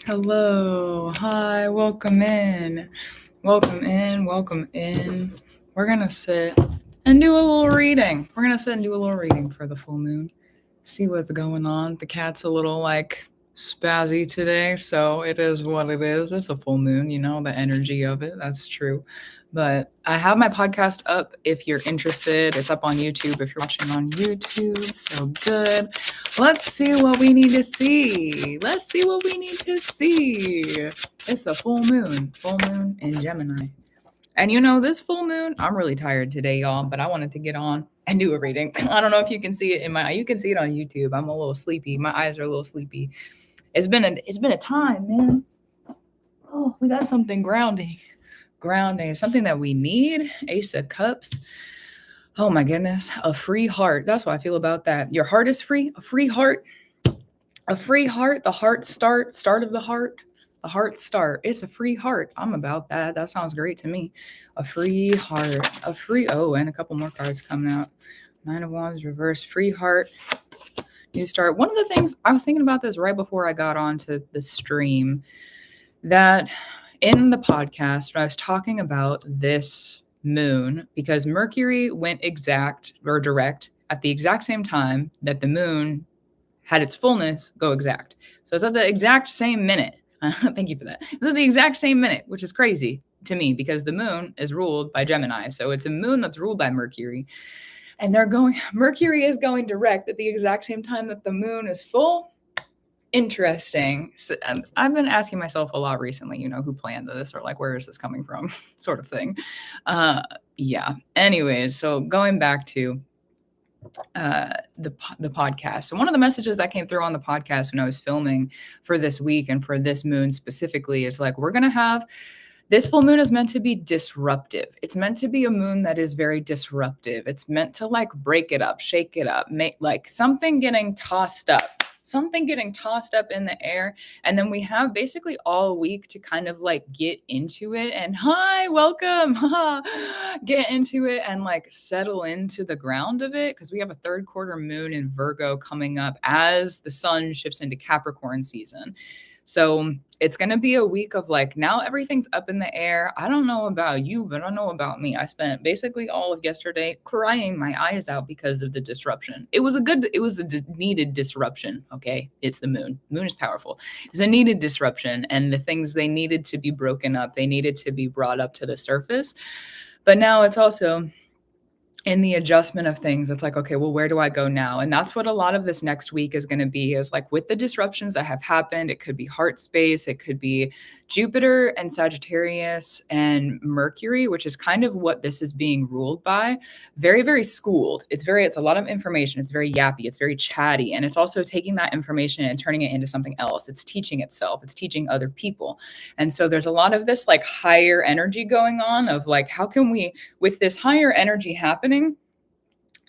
Hello. Hi. Welcome in. Welcome in. Welcome in. We're going to sit and do a little reading. For the full moon. See what's going on. The cat's a little spazzy today, so it is what it is. It's a full moon, the energy of it. That's true. But I have my podcast up if you're interested. It's up on YouTube if you're watching on YouTube. So good. Let's see what we need to see. It's a full moon in Gemini. And this full moon, I'm really tired today, y'all, but I wanted to get on and do a reading. I don't know if you can see it you can see it on YouTube. I'm a little sleepy. My eyes are a little sleepy. It's been a time, man. Oh, we got something grounding, something that we need. Ace of Cups. Oh my goodness, a free heart. That's what I feel about that. Your heart is free. A free heart. The heart start of the heart. The heart start. It's a free heart. I'm about that. That sounds great to me. A free heart. And a couple more cards coming out. Nine of Wands reverse. Free heart. New start. One of the things I was thinking about this right before I got onto the stream, that in the podcast when I was talking about this moon, because Mercury went exact or direct at the exact same time that the moon had its fullness go exact. So it's at the exact same minute. Thank you for that. It's at the exact same minute, which is crazy to me because the moon is ruled by Gemini. So it's a moon that's ruled by Mercury. And Mercury is going direct at the exact same time that the moon is full. Interesting. So, I've been asking myself a lot recently, who planned this or where is this coming from sort of thing. Yeah. Anyways, so going back to the podcast. So one of the messages that came through on the podcast when I was filming for this week and for this moon specifically is we're going to have this full moon is meant to be disruptive. It's meant to be a moon that is very disruptive. It's meant to break it up, shake it up, make something getting tossed up in the air. And then we have basically all week to kind of get into it and welcome, get into it and settle into the ground of it. Cause we have a third quarter moon in Virgo coming up as the sun shifts into Capricorn season. So it's going to be a week of now everything's up in the air. I don't know about you, but I know about me. I spent basically all of yesterday crying my eyes out because of the disruption. It was a needed disruption. Okay. It's the moon. Moon is powerful. It's a needed disruption, and the things they needed to be broken up, they needed to be brought up to the surface. But now it's also in the adjustment of things. It's okay, well, where do I go now? And that's what a lot of this next week is going to be, is with the disruptions that have happened. It could be heart space. It could be Jupiter and Sagittarius and Mercury, which is kind of what this is being ruled by. Very, very schooled. It's a lot of information. It's very yappy. It's very chatty. And it's also taking that information and turning it into something else. It's teaching itself. It's teaching other people. And so there's a lot of this higher energy going on of how can we, with this higher energy happening,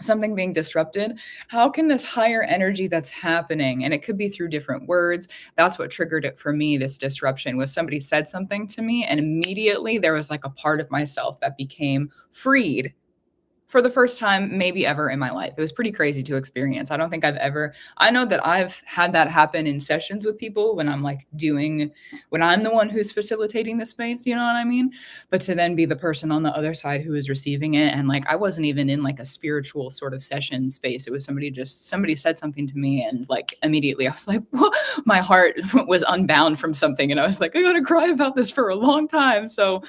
something being disrupted, how can this higher energy that's happening, and it could be through different words. That's what triggered it for me. This disruption was somebody said something to me, and immediately there was a part of myself that became freed for the first time maybe ever in my life. It was pretty crazy to experience. I know that I've had that happen in sessions with people when I'm when I'm the one who's facilitating the space, you know what I mean? But to then be the person on the other side who is receiving it, and I wasn't even in a spiritual sort of session space. It was somebody said something to me, and immediately I was my heart was unbound from something, and I was I gotta cry about this for a long time. So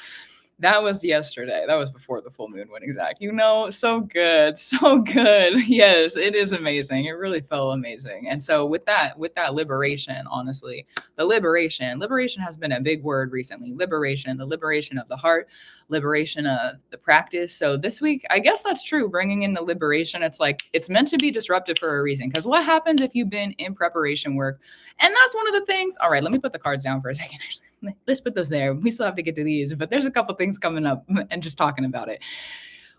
that was yesterday. That was before the full moon went exact. So good. So good. Yes, it is amazing. It really felt amazing. And so with that liberation, honestly, the liberation has been a big word recently. Liberation, the liberation of the heart, liberation of the practice. So this week, I guess that's true. Bringing in the liberation, it's meant to be disruptive for a reason. Because what happens if you've been in preparation work? And that's one of the things. All right, let me put the cards down for a second, actually. Let's put those there. We still have to get to these, but there's a couple things coming up and just talking about it.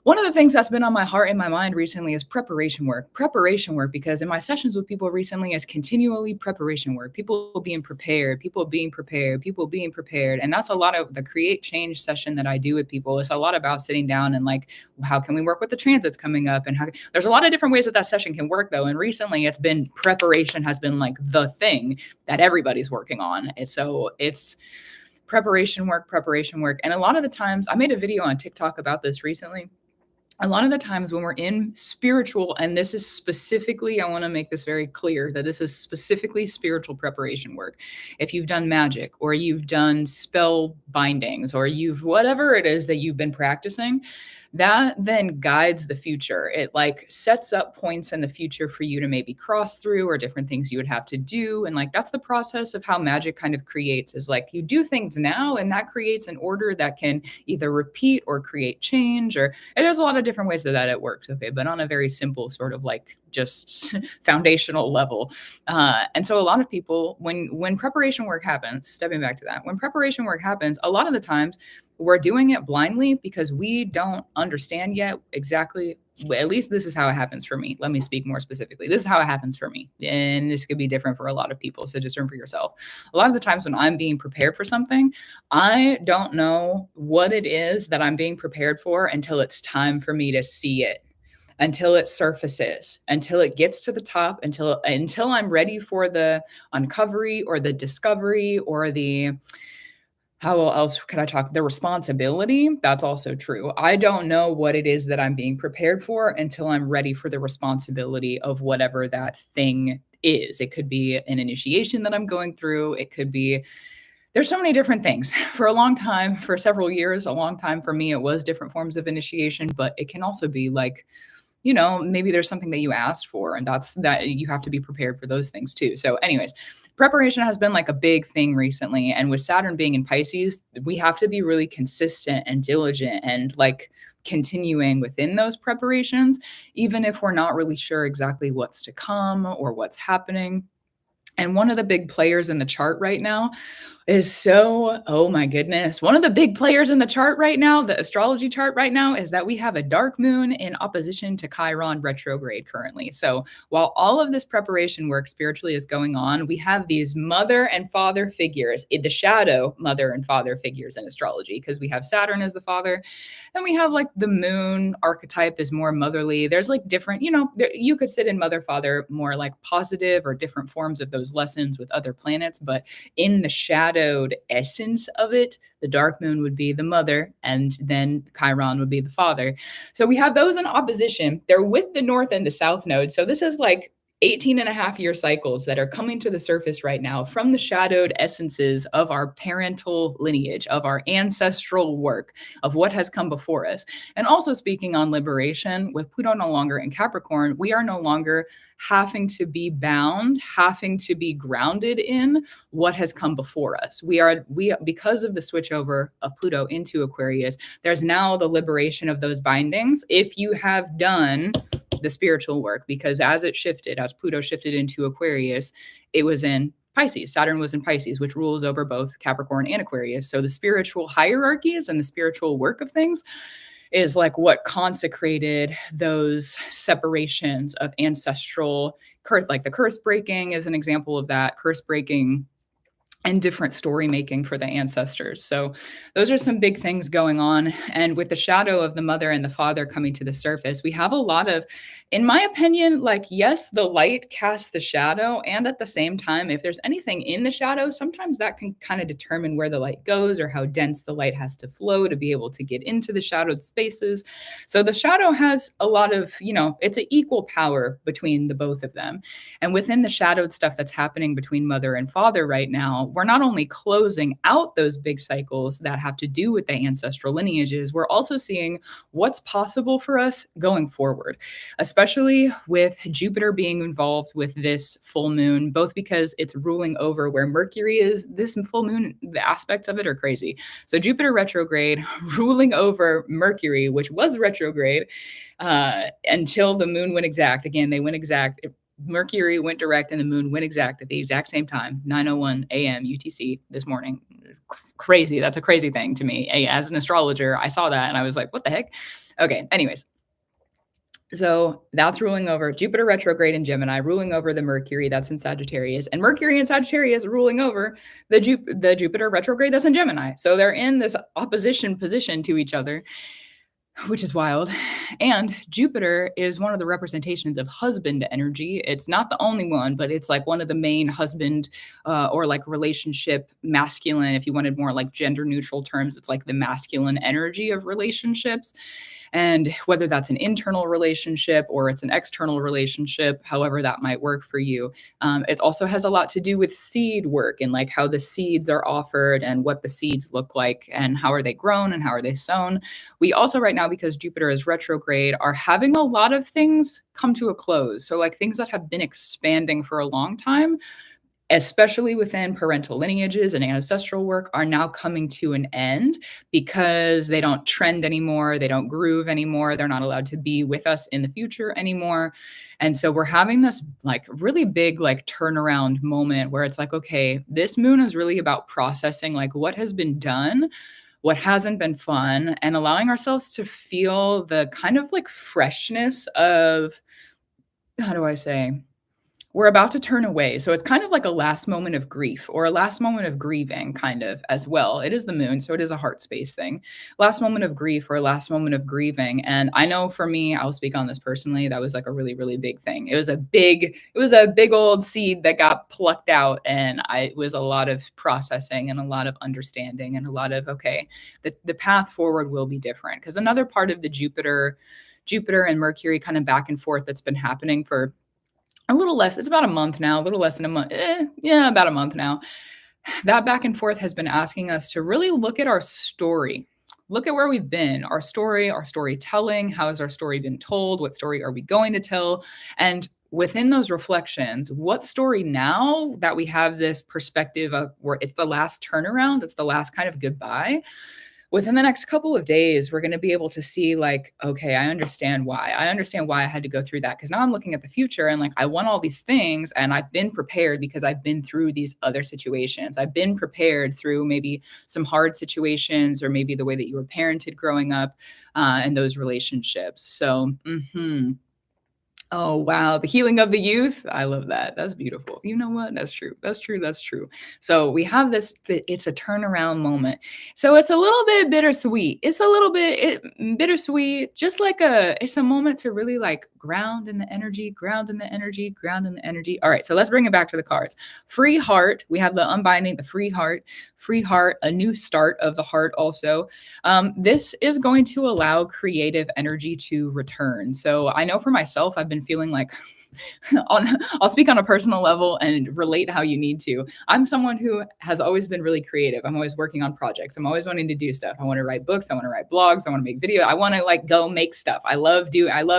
One of the things that's been on my heart and my mind recently is preparation work. Preparation work, because in my sessions with people recently, it's continually preparation work. People being prepared, people being prepared, people being prepared. And that's a lot of the create change session that I do with people. It's a lot about sitting down and like, how can we work with the transits coming up? And how there's a lot of different ways that that session can work though. And recently it's been preparation has been like the thing that everybody's working on. And so it's preparation work, preparation work. And a lot of the times I made a video on TikTok about this recently. A lot of the times when we're in spiritual, and this is specifically, I want to make this very clear that this is specifically spiritual preparation work. If you've done magic or you've done spell bindings or you've whatever it is that you've been practicing, that then guides the future. It like sets up points in the future for you to maybe cross through or different things you would have to do. And like that's the process of how magic kind of creates is like you do things now and that creates an order that can either repeat or create change or and there's a lot of different ways that it works. Okay. But on a very simple sort of like just foundational level. And so a lot of people, when preparation work happens, stepping back to that, when preparation work happens, a lot of the times we're doing it blindly because we don't understand yet exactly. At least this is how it happens for me. Let me speak more specifically. This is how it happens for me. And this could be different for a lot of people. So discern for yourself. A lot of the times when I'm being prepared for something, I don't know what it is that I'm being prepared for until it's time for me to see it, until it surfaces, until it gets to the top, until I'm ready for the uncovery or the discovery or the how else could I talk? The responsibility, that's also true. I don't know what it is that I'm being prepared for until I'm ready for the responsibility of whatever that thing is. It could be an initiation that I'm going through. It could be, there's so many different things. For a long time, for several years, a long time for me, it was different forms of initiation, but it can also be like, maybe there's something that you asked for and that's that you have to be prepared for those things too. So anyways, preparation has been like a big thing recently. And with Saturn being in Pisces, we have to be really consistent and diligent and like continuing within those preparations, even if we're not really sure exactly what's to come or what's happening. And one of the big players in the chart right now oh my goodness. One of the big players in the chart right now, the astrology chart right now, is that we have a dark moon in opposition to Chiron retrograde currently. So while all of this preparation work spiritually is going on, we have these mother and father figures, the shadow mother and father figures in astrology, because we have Saturn as the father and we have like the moon archetype is more motherly. There's like different, you could sit in mother, father, more like positive or different forms of those lessons with other planets, but in the shadowed essence of it, the dark moon would be the mother and then Chiron would be the father. So we have those in opposition. They're with the north and the south node. So this is like 18 and a half year cycles that are coming to the surface right now from the shadowed essences of our parental lineage, of our ancestral work, of what has come before us. And also speaking on liberation, with Pluto no longer in Capricorn, we are no longer having to be bound, having to be grounded in what has come before us. We because of the switchover of Pluto into Aquarius, there's now the liberation of those bindings. If you have done the spiritual work, because as Pluto shifted into Aquarius, it was in Pisces. Saturn was in Pisces, which rules over both Capricorn and Aquarius. So the spiritual hierarchies and the spiritual work of things is like what consecrated those separations of ancestral curse, like the curse breaking is an example of that, curse breaking and different story making for the ancestors. So those are some big things going on. And with the shadow of the mother and the father coming to the surface, we have a lot of, in my opinion, like, yes, the light casts the shadow. And at the same time, if there's anything in the shadow, sometimes that can kind of determine where the light goes or how dense the light has to flow to be able to get into the shadowed spaces. So the shadow has a lot of, it's an equal power between the both of them. And within the shadowed stuff that's happening between mother and father right now, we're not only closing out those big cycles that have to do with the ancestral lineages, we're also seeing what's possible for us going forward, especially with Jupiter being involved with this full moon, both because it's ruling over where Mercury is. This full moon, the aspects of it are crazy. So Jupiter retrograde ruling over Mercury, which was retrograde until the moon went exact. Again, they went exact. Mercury went direct and the moon went exact at the exact same time, 9:01 a.m. UTC this morning. Crazy. That's a crazy thing to me. As an astrologer, I saw that and I was like, what the heck? Okay, anyways. So that's ruling over Jupiter retrograde in Gemini, ruling over the Mercury that's in Sagittarius, and Mercury in Sagittarius ruling over the Jupiter retrograde that's in Gemini. So they're in this opposition position to each other, which is wild. And Jupiter is one of the representations of husband energy. It's not the only one, but it's like one of the main husband or like relationship masculine. If you wanted more like gender neutral terms, it's like the masculine energy of relationships. And whether that's an internal relationship or it's an external relationship, however that might work for you, it also has a lot to do with seed work and like how the seeds are offered and what the seeds look like and how are they grown and how are they sown. We also, right now, because Jupiter is retrograde, are having a lot of things come to a close. So, like things that have been expanding for a long time, especially within parental lineages and ancestral work, are now coming to an end because they don't trend anymore. They don't groove anymore. They're not allowed to be with us in the future anymore. And so we're having this like really big like turnaround moment where it's like, okay, this moon is really about processing like what has been done, what hasn't been fun, and allowing ourselves to feel the kind of like freshness of, how do I say, we're about to turn away. So it's kind of like a last moment of grief or a last moment of grieving, kind of as well. It is the moon, so it is a heart space thing. Last moment of grief or last moment of grieving. And I know for me, I'll speak on this personally, that was like a really, really big thing. It was a big old seed that got plucked out. And it was a lot of processing and a lot of understanding and a lot of, okay, the path forward will be different. Because another part of the Jupiter and Mercury kind of back and forth that's been happening for a little less, it's about a month now, a little less than a month. About a month now. That back and forth has been asking us to really look at our story. Look at where we've been, our story, our storytelling. How has our story been told? What story are we going to tell? And within those reflections, what story now that we have this perspective of where it's the last turnaround, it's the last kind of goodbye, within the next couple of days, we're going to be able to see like, okay, I understand why. I understand why I had to go through that. Because now I'm looking at the future and like, I want all these things and I've been prepared because I've been through these other situations. I've been prepared through maybe some hard situations or maybe the way that you were parented growing up and those relationships. So, oh, wow. The healing of the youth. I love that. That's beautiful. You know what? That's true. That's true. That's true. So we have this, it's a turnaround moment. So it's a little bit bittersweet. It's a little bit bittersweet, just like it's a moment to really like ground in the energy, ground in the energy, ground in the energy. All right. So let's bring it back to the cards. Free heart. We have the unbinding, the free heart, a new start of the heart also. This is going to allow creative energy to return. So I know for myself, I've been feeling like I'll speak on a personal level and relate how you need to. I'm someone who has always been really creative. I'm always working on projects. I'm always wanting to do stuff. I want to write books. I want to write blogs. I want to make video. I want to like go make stuff. I love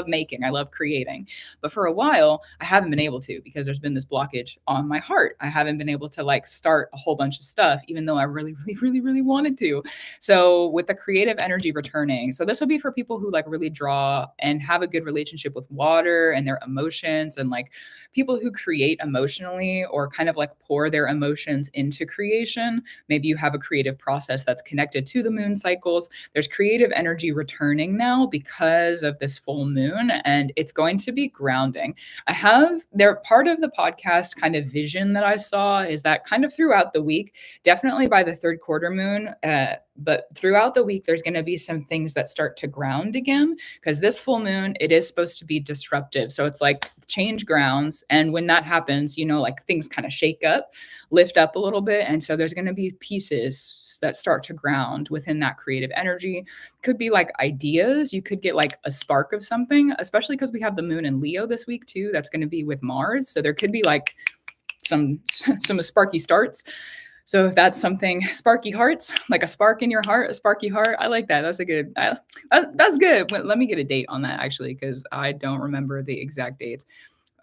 making. I love creating. But for a while, I haven't been able to because there's been this blockage on my heart. I haven't been able to like start a whole bunch of stuff, even though I really, really, really, really wanted to. So with the creative energy returning, so this would be for people who like really draw and have a good relationship with water and their emotions, and like people who create emotionally or kind of like pour their emotions into creation. Maybe you have a creative process that's connected to the moon cycles. There's creative energy returning now because of this full moon, and it's going to be grounding. Part of the podcast kind of vision that I saw is that kind of throughout the week, definitely by the third quarter moon, but throughout the week, there's going to be some things that start to ground again, because this full moon, it is supposed to be disruptive. So it's like change grounds. And when that happens, like things kind of shake up, lift up a little bit. And so there's going to be pieces that start to ground within that creative energy. Could be like ideas. You could get like a spark of something, especially because we have the moon in Leo this week too. That's going to be with Mars. So there could be like some sparky starts. So if that's something, sparky hearts, like a spark in your heart, a sparky heart, I like that. That's good. Let me get a date on that actually, because I don't remember the exact dates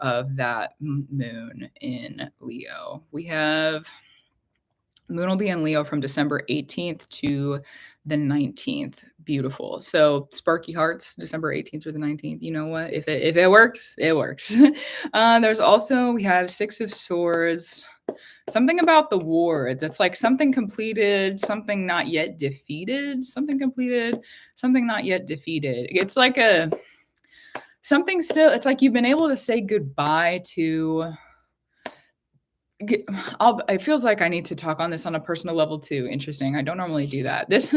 of that moon in Leo. We have Moon will be in Leo from December 18th to the 19th. Beautiful. So sparky hearts, December 18th through the 19th. You know what? If it works, it works. There's also, we have Six of Swords. Something about the wards. It's like something completed, something not yet defeated, something completed, something not yet defeated. It's like a something still, it's like you've been able to say goodbye to. It feels like I need to talk on this on a personal level too. Interesting. I don't normally do that. This,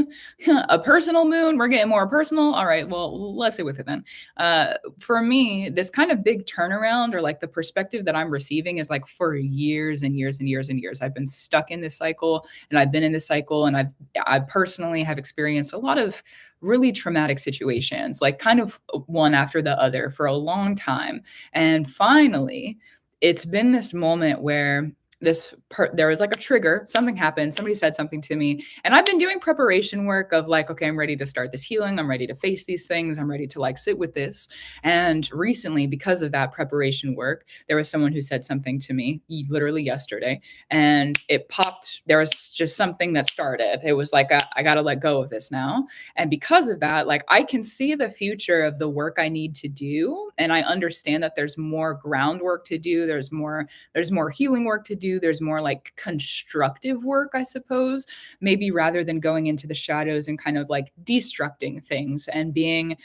a personal moon, we're getting more personal. All right. Well, let's stay with it then. For me, this kind of big turnaround or like the perspective that I'm receiving is like for years and years and years and years. I've been stuck in this cycle and I've been in this cycle and I personally have experienced a lot of really traumatic situations, like kind of one after the other for a long time. And finally, it's been this moment where there was like a trigger, something happened, somebody said something to me, and I've been doing preparation work of like, okay, I'm ready to start this healing, I'm ready to face these things, I'm ready to like sit with this. And recently, because of that preparation work, there was someone who said something to me literally yesterday, and it popped. There was just something that started. It was like I got to let go of this now. And because of that, like I can see the future of the work I need to do, and I understand that there's more groundwork to do, there's more healing work to do, there's more like constructive work, I suppose, maybe rather than going into the shadows and kind of like destructing things and being.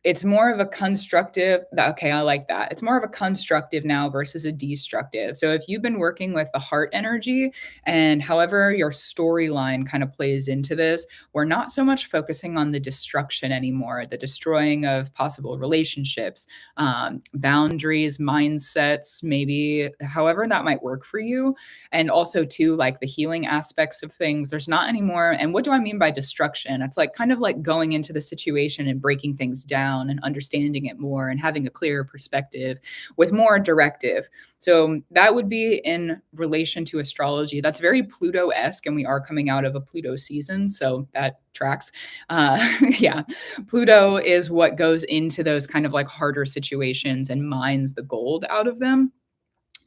It's more of a constructive. Okay, I like that. It's more of a constructive now versus a destructive. So if you've been working with the heart energy and however your storyline kind of plays into this, we're not so much focusing on the destruction anymore, the destroying of possible relationships, boundaries, mindsets, maybe however that might work for you. And also too, like the healing aspects of things, there's not anymore. And what do I mean by destruction? It's like kind of like going into the situation and breaking things down and understanding it more and having a clearer perspective with more directive. So that would be in relation to astrology. That's very Pluto-esque, and we are coming out of a Pluto season, so that tracks. Yeah, Pluto is what goes into those kind of like harder situations and mines the gold out of them.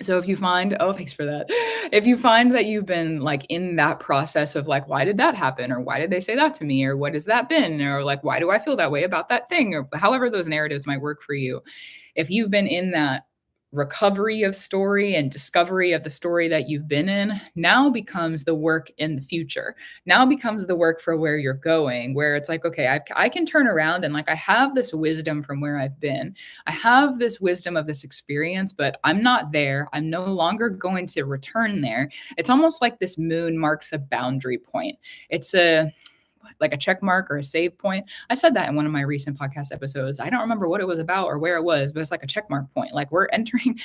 So if you find, oh, thanks for that. If you find that you've been like in that process of like, why did that happen? Or why did they say that to me? Or what has that been? Or like, why do I feel that way about that thing? Or however those narratives might work for you. If you've been in that recovery of story and discovery of the story that you've been in, now becomes the work in the future. Now becomes the work for where you're going, where it's like, okay, I can turn around and like, I have this wisdom from where I've been. I have this wisdom of this experience, but I'm not there. I'm no longer going to return there. It's almost like this moon marks a boundary point. It's like a check mark or a save point. I said that in one of my recent podcast episodes. I don't remember what it was about or where it was, but it's like a check mark point. Like we're entering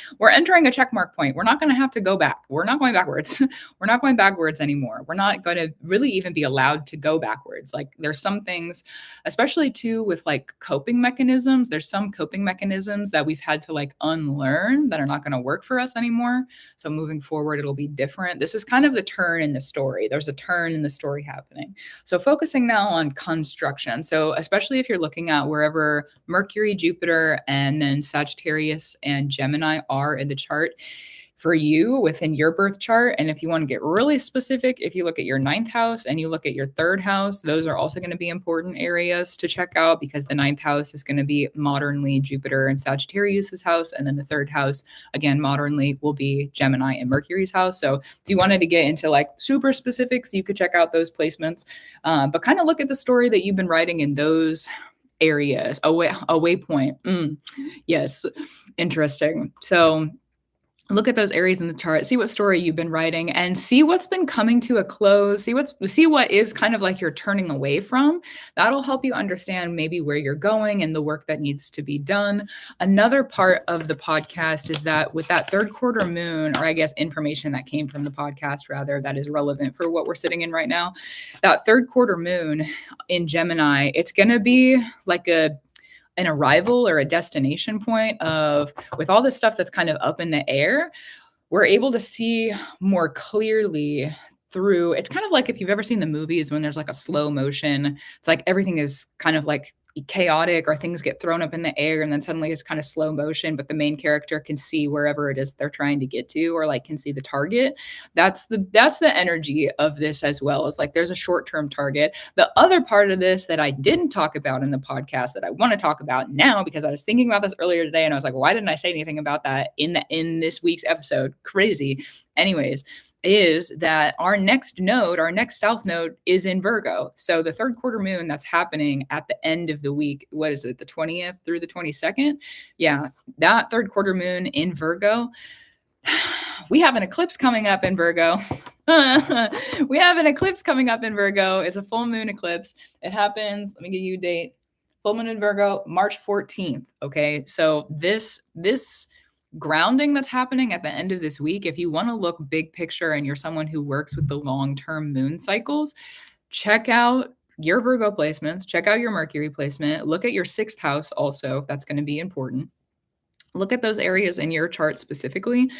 a check mark point. We're not going to have to go back. We're not going backwards. We're not going backwards anymore. We're not going to really even be allowed to go backwards. Like there's some things, especially too with like coping mechanisms. There's some coping mechanisms that we've had to like unlearn that are not going to work for us anymore. So moving forward, it'll be different. This is kind of the turn in the story. There's a turn in the story happening. So focusing now on construction. So especially if you're looking at wherever Mercury, Jupiter, and then Sagittarius and Gemini are in the chart for you within your birth chart. And if you want to get really specific, if you look at your ninth house and you look at your third house, those are also going to be important areas to check out because the ninth house is going to be modernly Jupiter and Sagittarius's house. And then the third house, again, modernly will be Gemini and Mercury's house. So if you wanted to get into like super specifics, you could check out those placements, but kind of look at the story that you've been writing in those areas. A waypoint. Yes. Interesting. So look at those areas in the chart, see what story you've been writing and see what's been coming to a close, see what is kind of like you're turning away from. That'll help you understand maybe where you're going and the work that needs to be done. Another part of the podcast is that with that third quarter moon, or I guess information that came from the podcast rather, that is relevant for what we're sitting in right now, that third quarter moon in Gemini, it's going to be like an arrival or a destination point of, with all this stuff that's kind of up in the air, we're able to see more clearly through. It's kind of like if you've ever seen the movies when there's like a slow motion, it's like everything is kind of like chaotic, or things get thrown up in the air and then suddenly it's kind of slow motion, but the main character can see wherever it is they're trying to get to, or like can see the target. That's the energy of this as well. It's like there's a short-term target. The other part of this that I didn't talk about in the podcast that I want to talk about now, because I was thinking about this earlier today and I was like, why didn't I say anything about that in this week's episode? Crazy. Anyways, is that our next node, our next south node, is in Virgo. So the third quarter moon that's happening at the end of the week, what is it, the 20th through the 22nd? Yeah, that third quarter moon in Virgo. We have an eclipse coming up in Virgo. We have an eclipse coming up in Virgo. It's a full moon eclipse. It happens, let me give you a date. Full moon in Virgo, March 14th. Okay, so this grounding that's happening at the end of this week, if you want to look big picture and you're someone who works with the long-term moon cycles, check out your Virgo placements, check out your Mercury placement, look at your sixth house also. That's going to be important. Look at those areas in your chart specifically.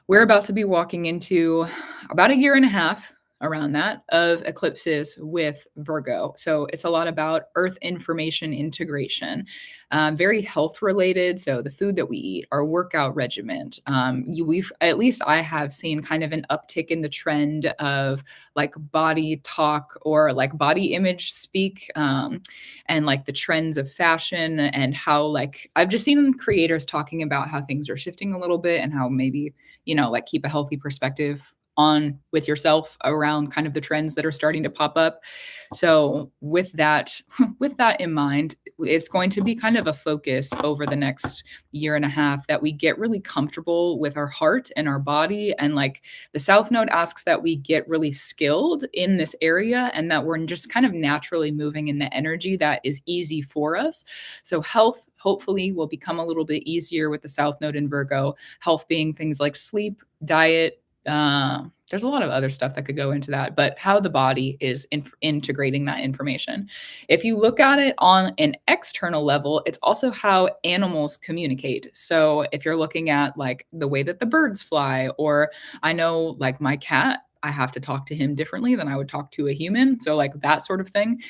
We're about to be walking into about a year and a half around that of eclipses with Virgo. So it's a lot about earth information integration, very health related. So the food that we eat, our workout regimen, we've, at least I have seen kind of an uptick in the trend of like body talk or like body image speak, and like the trends of fashion, and how like I've just seen creators talking about how things are shifting a little bit and how maybe, like keep a healthy perspective on with yourself around kind of the trends that are starting to pop up. So with that in mind, it's going to be kind of a focus over the next year and a half that we get really comfortable with our heart and our body. And like the South Node asks that we get really skilled in this area and that we're just kind of naturally moving in the energy that is easy for us. So health hopefully will become a little bit easier with the South Node in Virgo, health being things like sleep, diet, there's a lot of other stuff that could go into that, but how the body is integrating that information. If you look at it on an external level, it's also how animals communicate. So if you're looking at like the way that the birds fly, or I know like my cat, I have to talk to him differently than I would talk to a human. So like that sort of thing.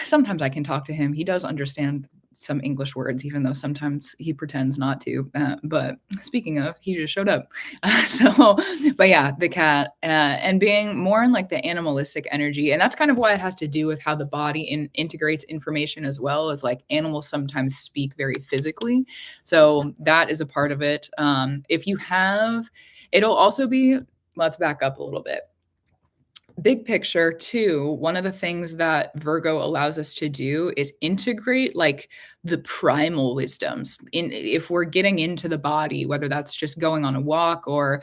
Sometimes I can talk to him. He does understand some English words, even though sometimes he pretends not to. But speaking of, he just showed up. But yeah, the cat, and being more in like the animalistic energy. And that's kind of why it has to do with how the body integrates information as well, as like animals sometimes speak very physically. So that is a part of it. If you have, it'll also be, let's back up a little bit. Big picture too, one of the things that Virgo allows us to do is integrate like the primal wisdoms in, if we're getting into the body, whether that's just going on a walk, or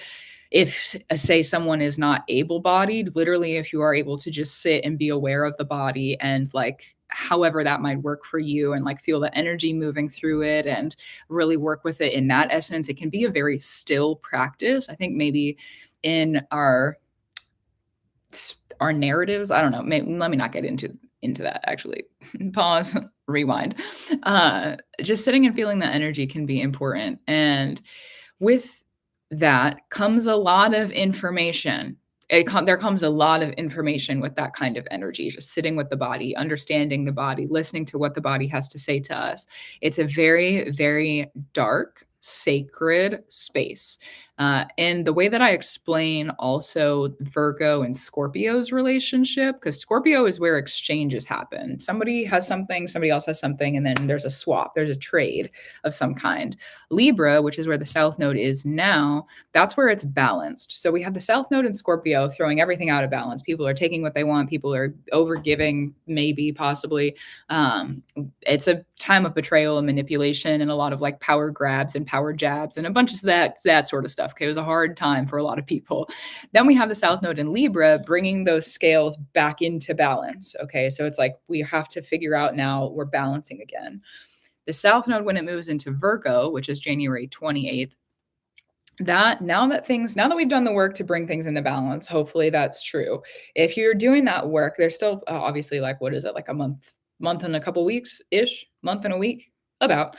if say someone is not able-bodied, literally if you are able to just sit and be aware of the body and like however that might work for you, and like feel the energy moving through it and really work with it in that essence, it can be a very still practice. I think maybe in our narratives, I don't know, let me not get into that actually. Pause, rewind. Just sitting and feeling the energy can be important, and with that comes a lot of information. There comes a lot of information with that kind of energy, just sitting with the body, understanding the body, listening to what the body has to say to us. It's a very, very dark, sacred space. And the way that I explain also Virgo and Scorpio's relationship, because Scorpio is where exchanges happen. Somebody has something, somebody else has something, and then there's a swap, there's a trade of some kind. Libra, which is where the South Node is now, that's where it's balanced. So we have the South Node in Scorpio throwing everything out of balance. People are taking what they want. People are overgiving, maybe, possibly. It's a time of betrayal and manipulation and a lot of like power grabs and power jabs and a bunch of that sort of stuff. Okay, it was a hard time for a lot of people. Then we have the South Node in Libra bringing those scales back into balance. Okay, so it's like we have to figure out now we're balancing again. The South Node, when it moves into Virgo, which is January 28th, now that we've done the work to bring things into balance, hopefully that's true. If you're doing that work, there's still obviously like, what is it, like a month and a couple weeks ish, month and a week about.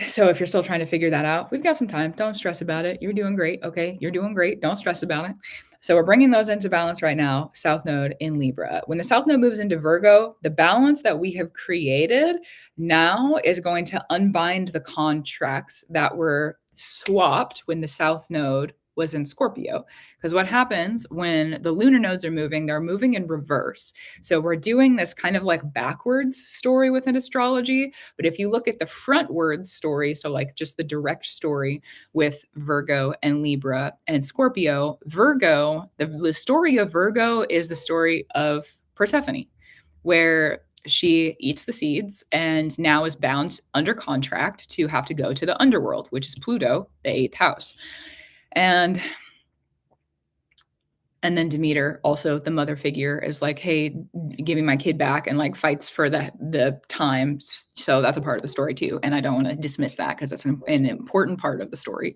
So if you're still trying to figure that out, we've got some time. Don't stress about it. You're doing great. Okay. You're doing great. Don't stress about it. So we're bringing those into balance right now, South Node in Libra. When the South Node moves into Virgo, the balance that we have created now is going to unbind the contracts that were swapped when the South Node was in Scorpio. Because what happens when the lunar nodes are moving, they're moving in reverse. So we're doing this kind of like backwards story within astrology. But if you look at the frontwards story, so like just the direct story with Virgo and Libra and Scorpio, Virgo, the story of Virgo is the story of Persephone, where she eats the seeds and now is bound under contract to have to go to the underworld, which is Pluto, the eighth house. And then Demeter, also the mother figure, is like, hey, give me my kid back, and like fights for the time. So that's a part of the story too. And I don't want to dismiss that because that's an important part of the story.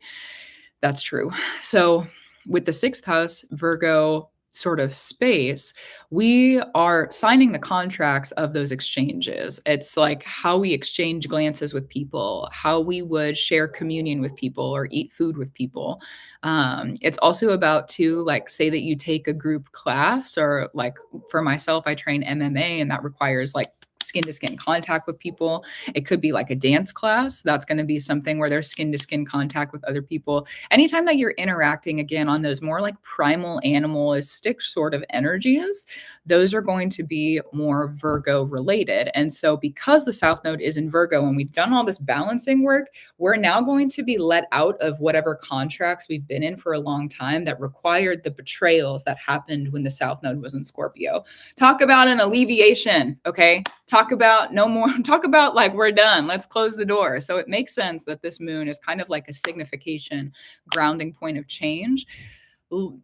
That's true. So with the sixth house, Virgo sort of space, we are signing the contracts of those exchanges. It's like how we exchange glances with people, how we would share communion with people or eat food with people. It's also about to like say that you take a group class, or like for myself, I train MMA, and that requires like skin to skin contact with people. It could be like a dance class. That's going to be something where there's skin to skin contact with other people. Anytime that you're interacting again on those more like primal animalistic sort of energies, those are going to be more Virgo related. And so because the South Node is in Virgo and we've done all this balancing work, we're now going to be let out of whatever contracts we've been in for a long time that required the betrayals that happened when the South Node was in Scorpio. Talk about an alleviation, okay? Talk about no more, talk about like, we're done, let's close the door. So it makes sense that this moon is kind of like a signification, grounding point of change.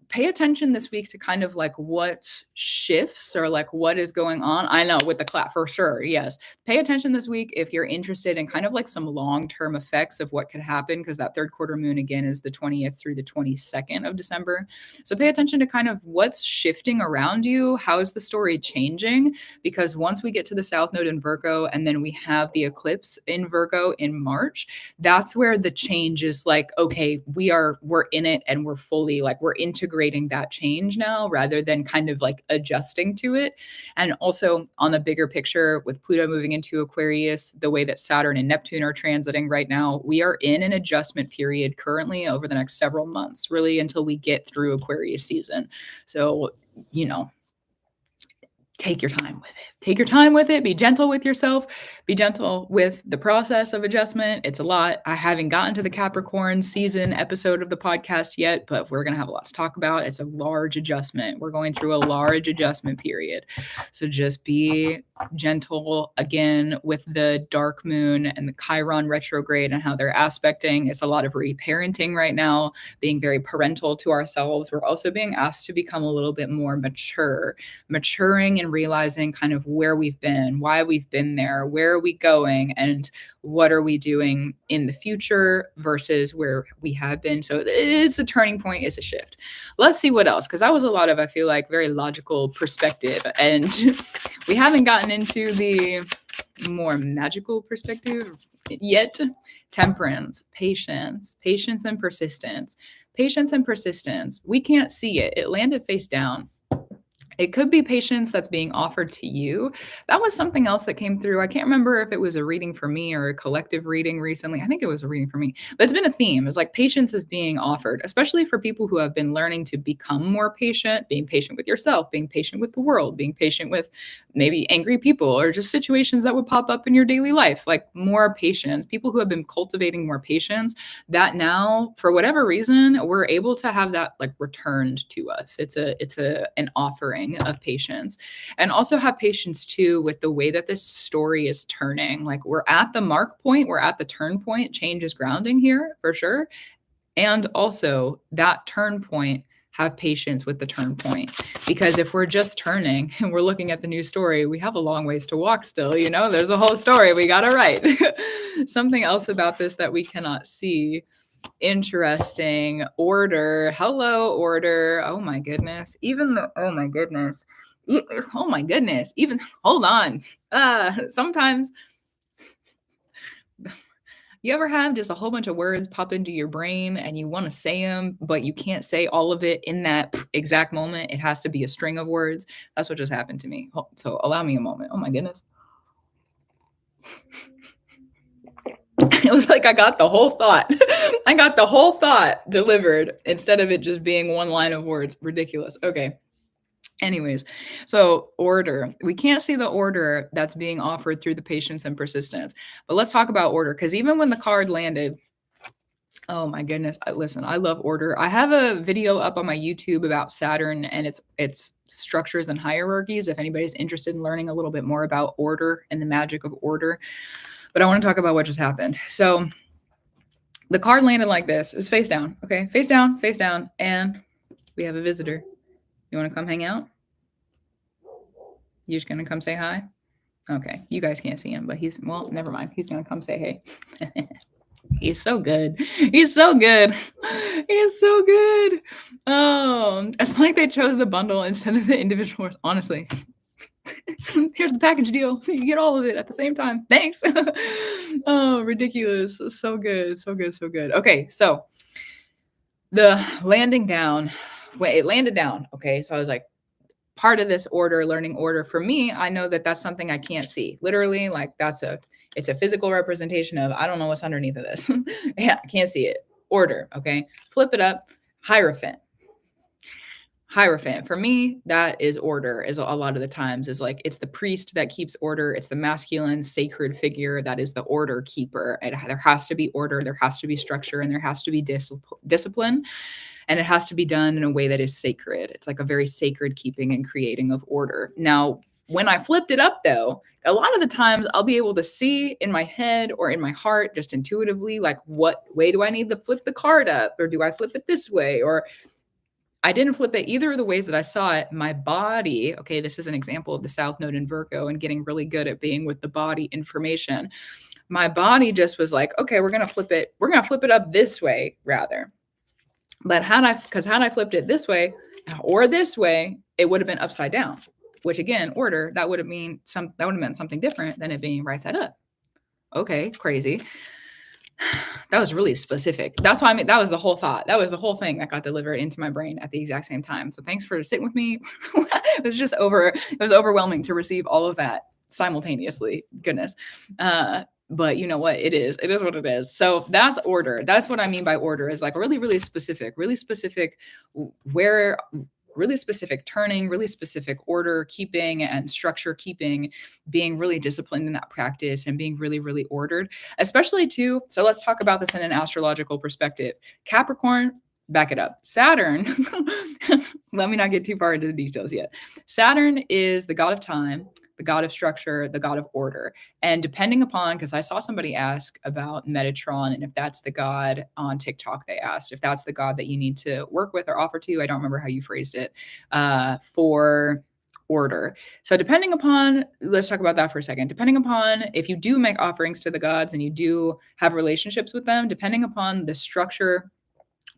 Pay attention this week to kind of like what shifts or like what is going on. I know with the clap for sure. Yes. Pay attention this week if you're interested in kind of like some long-term effects of what could happen, because that third quarter moon again is the 20th through the 22nd of December. So pay attention to kind of what's shifting around you. How is the story changing? Because once we get to the South Node in Virgo and then we have the eclipse in Virgo in March, that's where the change is like, okay, we're in it and we're fully like, we're integrating that change now rather than kind of like adjusting to it. And also on the bigger picture with Pluto moving into Aquarius, the way that Saturn and Neptune are transiting right now, we are in an adjustment period currently over the next several months, really until we get through Aquarius season. So, take your time with it. Take your time with it. Be gentle with yourself. Be gentle with the process of adjustment. It's a lot. I haven't gotten to the Capricorn season episode of the podcast yet, but we're going to have a lot to talk about. It's a large adjustment. We're going through a large adjustment period. So just be gentle again with the dark moon and the Chiron retrograde and how they're aspecting. It's a lot of reparenting right now, being very parental to ourselves. We're also being asked to become a little bit more maturing and realizing kind of where we've been, why we've been there, where are we going, and what are we doing in the future versus where we have been. So it's a turning point, it's a shift. Let's see what else, because that was a lot of, I feel like, very logical perspective, and we haven't gotten into the more magical perspective yet. Temperance, patience and persistence. Patience and persistence. We can't see it. It landed face down. It could be patience that's being offered to you. That was something else that came through. I can't remember if it was a reading for me or a collective reading recently. I think it was a reading for me, but it's been a theme. It's like patience is being offered, especially for people who have been learning to become more patient, being patient with yourself, being patient with the world, being patient with maybe angry people or just situations that would pop up in your daily life, like more patience. People who have been cultivating more patience, that now, for whatever reason, we're able to have that like returned to us. It's an offering of patience, and also have patience too with the way that this story is turning. Like we're at the mark point, we're at the turn point. Change is grounding here for sure. And also that turn point, have patience with the turn point, because if we're just turning and we're looking at the new story, we have a long ways to walk still. There's a whole story we got to write. Something else about this that we cannot see. Interesting. Order. Hello, order. Oh my goodness. Oh my goodness. Even hold on. Sometimes You ever have just a whole bunch of words pop into your brain and you want to say them, but you can't say all of it in that exact moment? It has to be a string of words. That's what just happened to me. So allow me a moment. Oh my goodness. It was like I got the whole thought. I got the whole thought delivered instead of it just being one line of words. Ridiculous. Okay. Anyways, so order. We can't see the order that's being offered through the patience and persistence. But let's talk about order, because even when the card landed, oh my goodness, listen, I love order. I have a video up on my YouTube about Saturn and its structures and hierarchies if anybody's interested in learning a little bit more about order and the magic of order. But I want to talk about what just happened. So the card landed like this. It was face down. Okay, face down, and we have a visitor. You want to come hang out? You just gonna come say hi? Okay, you guys can't see him, but well, never mind. He's gonna come say hey. He's so good. He's so good. He's so good. Oh, it's like they chose the bundle instead of the individual. Honestly, here's the package deal. You get all of it at the same time. Thanks. Oh, ridiculous. So good. So good. So good. Okay, so the landing down. Wait, it landed down. Okay, so I was like, part of this order, learning order, for me, I know that that's something I can't see. Literally, like it's a physical representation of, I don't know what's underneath of this. Yeah, I can't see it. Order, okay? Flip it up. Hierophant. Hierophant. For me, that is order, is a lot of the times is like, it's the priest that keeps order. It's the masculine sacred figure that is the order keeper. There has to be order, there has to be structure, and there has to be discipline. And it has to be done in a way that is sacred. It's like a very sacred keeping and creating of order. Now, when I flipped it up, though, a lot of the times I'll be able to see in my head or in my heart, just intuitively, like, what way do I need to flip the card up? Or do I flip it this way? Or I didn't flip it either of the ways that I saw it. My body, okay, this is an example of the South Node in Virgo and getting really good at being with the body information. My body just was like, okay, we're going to flip it up this way rather. But had I flipped it this way or this way, it would have been upside down, which again, order, that would have meant something different than it being right side up. Okay, crazy. That was really specific. That's why that was the whole thought. That was the whole thing that got delivered into my brain at the exact same time. So thanks for sitting with me. It was overwhelming to receive all of that simultaneously. Goodness. But you know what? It is what it is. So that's order. That's what I mean by order, is like really specific where, really specific turning, really specific order keeping and structure keeping, being really disciplined in that practice and being really ordered, especially too. So let's talk about this in an astrological perspective. Capricorn, back it up. Saturn, let me not get too far into the details yet. Saturn is the god of time, the god of structure, the god of order. And depending upon, because I saw somebody ask about Metatron, and if that's the god on TikTok, they asked if that's the god that you need to work with or offer to, I don't remember how you phrased it, for order. So depending upon, let's talk about that for a second. Depending upon if you do make offerings to the gods and you do have relationships with them, depending upon the structure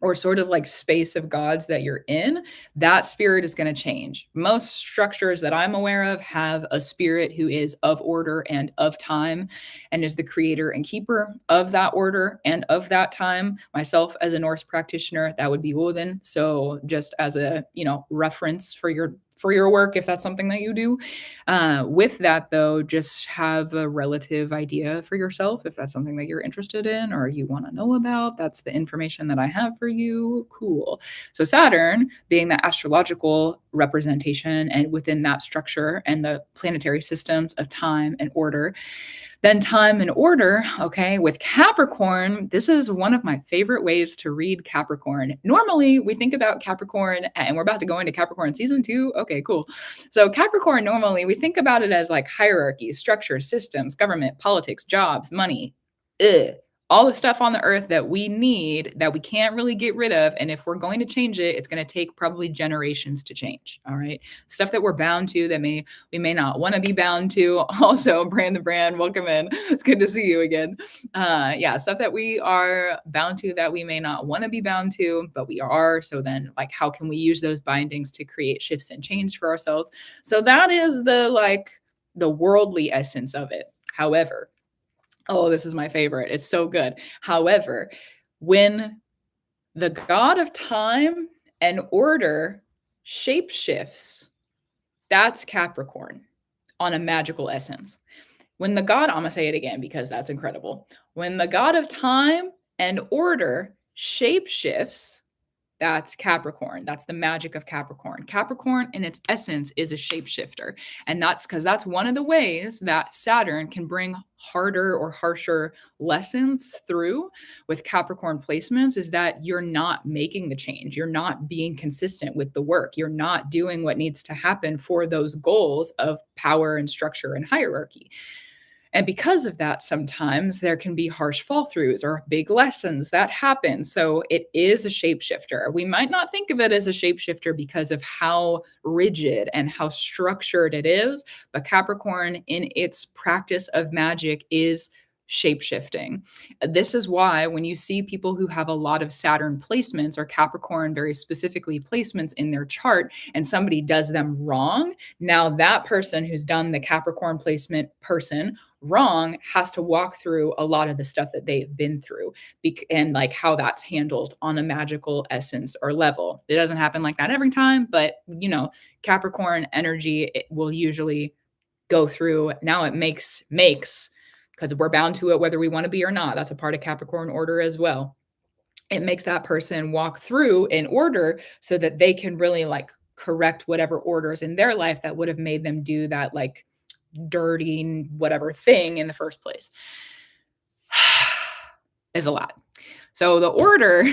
or sort of like space of gods that you're in, that spirit is going to change. Most structures that I'm aware of have a spirit who is of order and of time and is the creator and keeper of that order and of that time. Myself, as a Norse practitioner, that would be Odin. So just as a, reference for your work, if that's something that you do. With that, though, just have a relative idea for yourself if that's something that you're interested in or you want to know about. That's the information that I have for you. Cool. So Saturn, being the astrological representation and within that structure and the planetary systems of time and order, then time and order, okay, with Capricorn, this is one of my favorite ways to read Capricorn. Normally, we think about Capricorn, and we're about to go into Capricorn season 2. Okay, cool. So Capricorn, normally, we think about it as like hierarchy, structure, systems, government, politics, jobs, money. All the stuff on the earth that we need, that we can't really get rid of. And if we're going to change it, it's going to take probably generations to change. All right. Stuff that we're bound to that we may not want to be bound to. Also, Brand, welcome in. It's good to see you again. Stuff that we are bound to that we may not want to be bound to, but we are. So then, like, how can we use those bindings to create shifts and change for ourselves? So that is the worldly essence of it. However, Oh, this is my favorite. It's so good. However, when the god of time and order shapeshifts, that's Capricorn on a magical essence. When the god, I'm going to say it again because that's incredible. When the god of time and order shapeshifts, that's Capricorn. That's the magic of Capricorn. Capricorn, in its essence, is a shapeshifter. And that's because that's one of the ways that Saturn can bring harder or harsher lessons through with Capricorn placements is that you're not making the change. You're not being consistent with the work. You're not doing what needs to happen for those goals of power and structure and hierarchy. And because of that, sometimes there can be harsh fall throughs or big lessons that happen. So it is a shapeshifter. We might not think of it as a shapeshifter because of how rigid and how structured it is, but Capricorn, in its practice of magic, is shapeshifting. This is why when you see people who have a lot of Saturn placements or Capricorn, very specifically placements in their chart, and somebody does them wrong, now that person who's done the Capricorn placement person wrong has to walk through a lot of the stuff that they've been through and like how that's handled on a magical essence or level. It doesn't happen like that every time, but Capricorn energy, it will usually go through. Now it makes because we're bound to it whether we want to be or not. That's a part of Capricorn order as well. It makes that person walk through in order so that they can really like correct whatever orders in their life that would have made them do that like dirty whatever thing in the first place. Is a lot. So the order,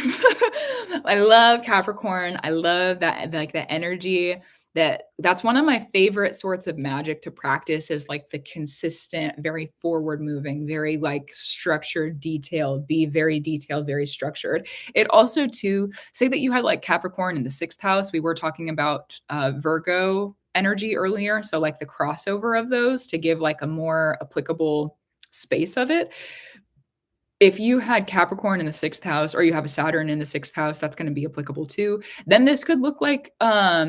I love Capricorn. I love that, like the energy that's one of my favorite sorts of magic to practice is like the consistent, very forward moving, very like structured, detailed, be very detailed, very structured. It also too, say that you had like Capricorn in the 6th house. We were talking about Virgo energy earlier. So like the crossover of those to give like a more applicable space of it. If you had Capricorn in the 6th house or you have a Saturn in the 6th house, that's going to be applicable too. Then this could look like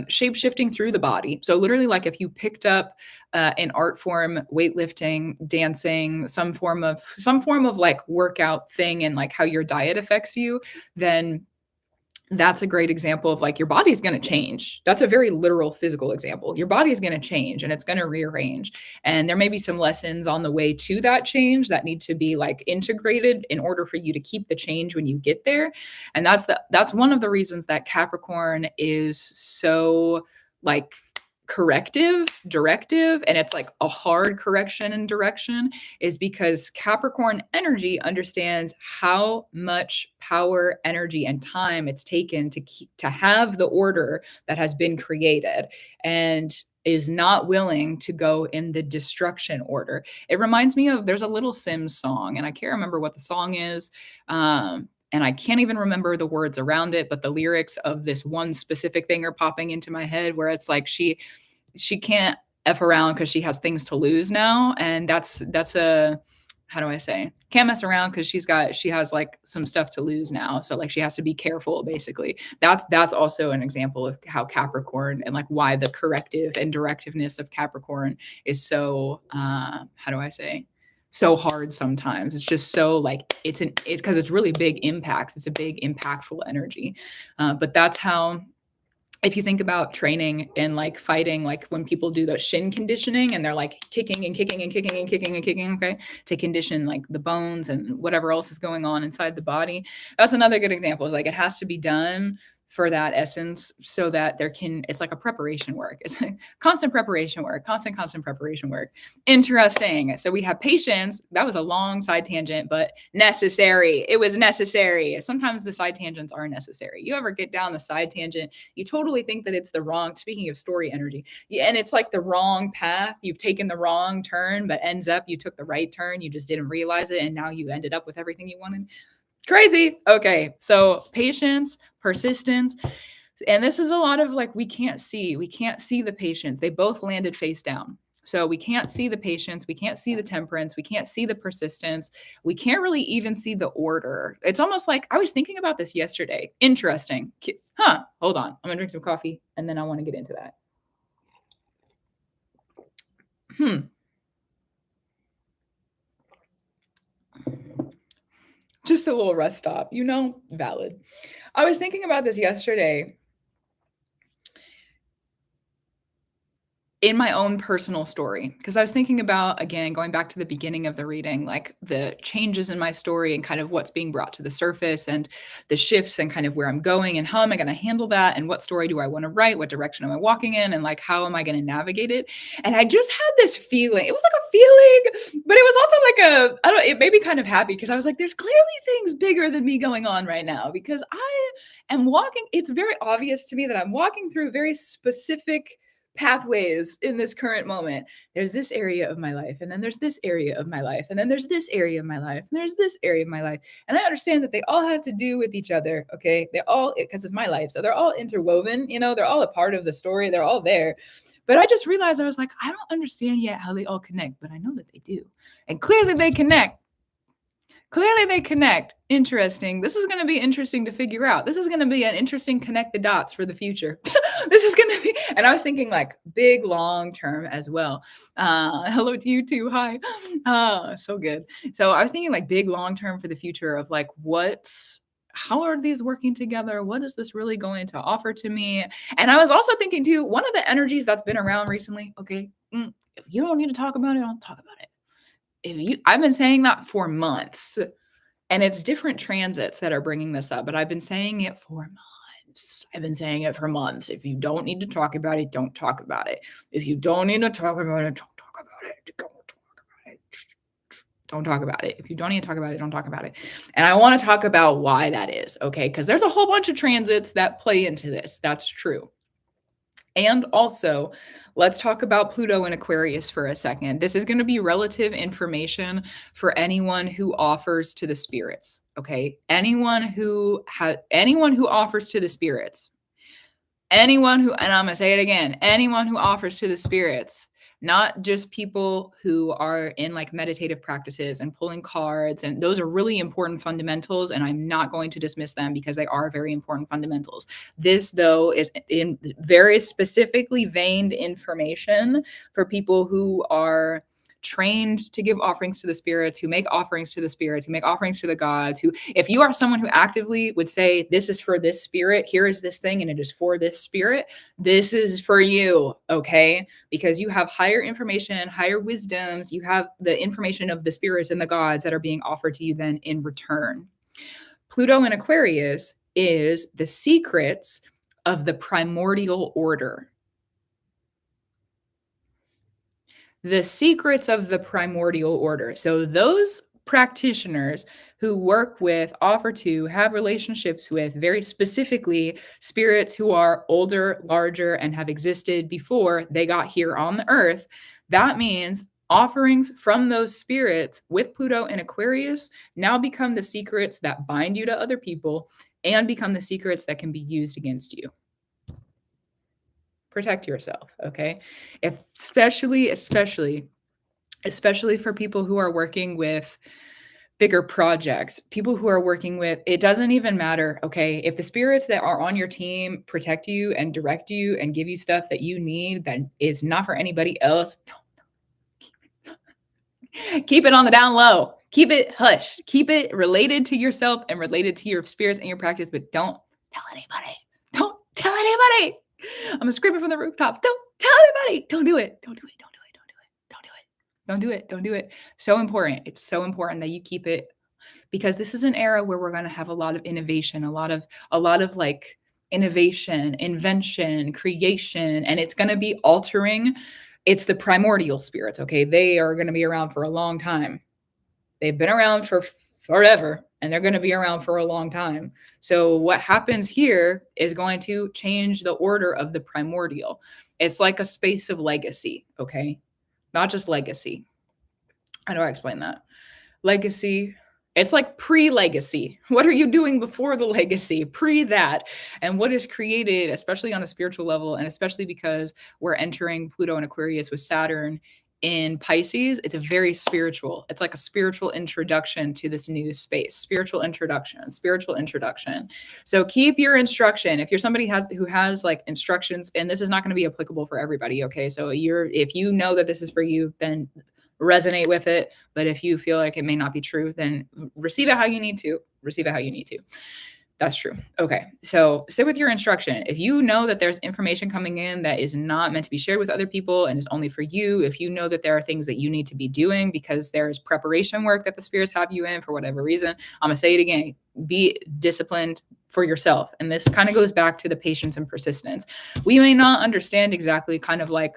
shape shifting through the body. So literally like if you picked up an art form, weightlifting, dancing, some form of like workout thing and like how your diet affects you, then that's a great example of like your body's going to change. That's a very literal physical example. Your body's going to change and it's going to rearrange. And there may be some lessons on the way to that change that need to be like integrated in order for you to keep the change when you get there. And that's one of the reasons that Capricorn is so like directive, and it's like a hard correction and direction is because Capricorn energy understands how much power, energy, and time it's taken to have the order that has been created and is not willing to go in the destruction order. It reminds me of there's a Little Sims song, and I can't remember what the song is. And I can't even remember the words around it, but the lyrics of this one specific thing are popping into my head where it's like she can't F around because she has things to lose now. And that's a, how do I say, can't mess around because she has like some stuff to lose now. So like she has to be careful basically. That's also an example of how Capricorn and like why the corrective and directiveness of Capricorn is so, how do I say, so hard sometimes. It's just so like it's because it's really big impacts. It's a big impactful energy. But that's how, if you think about training and like fighting, like when people do the shin conditioning and they're like kicking and kicking and kicking and kicking and kicking, okay, to condition like the bones and whatever else is going on inside the body. That's another good example. Is like it has to be done for that essence so that it's like a preparation work. It's like constant preparation work, constant preparation work. Interesting. So we have patience. That was a long side tangent, but necessary. It was necessary. Sometimes the side tangents are necessary. You ever get down the side tangent, you totally think that it's the wrong, speaking of story energy, and it's like the wrong path. You've taken the wrong turn, but ends up you took the right turn. You just didn't realize it. And now you ended up with everything you wanted. Crazy. Okay. So patience, persistence. And this is a lot of like, we can't see the patience. They both landed face down. So we can't see the patience. We can't see the temperance. We can't see the persistence. We can't really even see the order. It's almost like I was thinking about this yesterday. Interesting. Hold on. I'm going to drink some coffee and then I want to get into that. just a little rest stop, valid. I was thinking about this yesterday in my own personal story, because I was thinking about, again, going back to the beginning of the reading, like the changes in my story and kind of what's being brought to the surface and the shifts and kind of where I'm going and how am I going to handle that and what story do I want to write? What direction am I walking in? And like, how am I going to navigate it? And I just had this feeling. It was like a feeling, but it was also like it made me kind of happy because I was like, there's clearly things bigger than me going on right now because I am walking. It's very obvious to me that I'm walking through very specific pathways in this current moment. There's this area of my life, and then there's this area of my life, and then there's this area of my life, and there's this area of my life. And I understand that they all have to do with each other, okay? They all, because it's my life, so they're all interwoven, they're all a part of the story, they're all there. But I just realized I was like, I don't understand yet how they all connect, but I know that they do. And clearly they connect. Interesting. This is going to be interesting to figure out. This is going to be an interesting connect the dots for the future. This is going to be, and I was thinking like big, long term as well. Hello to you too. Hi. So good. So I was thinking like big, long term for the future of like, how are these working together? What is this really going to offer to me? And I was also thinking too, one of the energies that's been around recently, okay, if you don't need to talk about it, don't talk about it. I've been saying that for months, and it's different transits that are bringing this up, but I've been saying it for months. If you don't need to talk about it, don't talk about it. If you don't need to talk about it, don't talk about it. Don't talk about it. If you don't need to talk about it, don't talk about it. And I want to talk about why that is, okay? Because there's a whole bunch of transits that play into this. That's true. And also, let's talk about Pluto and Aquarius for a second. This is going to be relative information for anyone who offers to the spirits, okay? Anyone who offers to the spirits. And I'm going to say it again, anyone who offers to the spirits, not just people who are in like meditative practices and pulling cards. And those are really important fundamentals. And I'm not going to dismiss them because they are very important fundamentals. This, though, is in very specifically veined information for people who are trained to give offerings to the spirits, who make offerings to the spirits, who make offerings to the gods, who, if you are someone who actively would say, this is for this spirit, here is this thing, and it is for this spirit, this is for you, okay? Because you have higher information, higher wisdoms, you have the information of the spirits and the gods that are being offered to you then in return. Pluto in Aquarius is the secrets of the primordial order. The secrets of the primordial order. So those practitioners who work with, offer to, have relationships with very specifically spirits who are older, larger, and have existed before they got here on the earth, that means offerings from those spirits with Pluto and Aquarius now become the secrets that bind you to other people and become the secrets that can be used against you. Protect yourself, okay? Especially for people who are working with bigger projects, people who are working with, it doesn't even matter, okay? If the spirits that are on your team protect you and direct you and give you stuff that you need that is not for anybody else, keep it on the down low. Keep it hush. Keep it related to yourself and related to your spirits and your practice, but don't tell anybody. Don't tell anybody. I'm screaming from the rooftops. Don't tell anybody. Don't do it. Don't do it. Don't do it. Don't do it. Don't do it. Don't do it. Don't do it. So important. It's so important that you keep it, because this is an era where we're going to have a lot of innovation, a lot of like innovation, invention, creation, and it's going to be altering. It's the primordial spirits. Okay. They are going to be around for a long time. They've been around for forever, and they're going to be around for a long time. So what happens here is going to change the order of the primordial. It's like a space of legacy, okay? Not just legacy. How do I explain that? Legacy, it's like pre-legacy. What are you doing before the legacy? Pre that. And what is created, especially on a spiritual level, and especially because we're entering Pluto and Aquarius with Saturn in Pisces, it's a very spiritual. It's like a spiritual introduction to this new space. Spiritual introduction. So keep your instruction. If you're somebody who has like instructions, and this is not going to be applicable for everybody, okay? So if you know that this is for you, then resonate with it. But if you feel like it may not be true, then receive it how you need to. Receive it how you need to. That's true. Okay. So sit with your instruction. If you know that there's information coming in that is not meant to be shared with other people and is only for you, if you know that there are things that you need to be doing because there's preparation work that the spirits have you in for whatever reason, I'm going to say it again, be disciplined for yourself. And this kind of goes back to the patience and persistence. We may not understand exactly kind of like,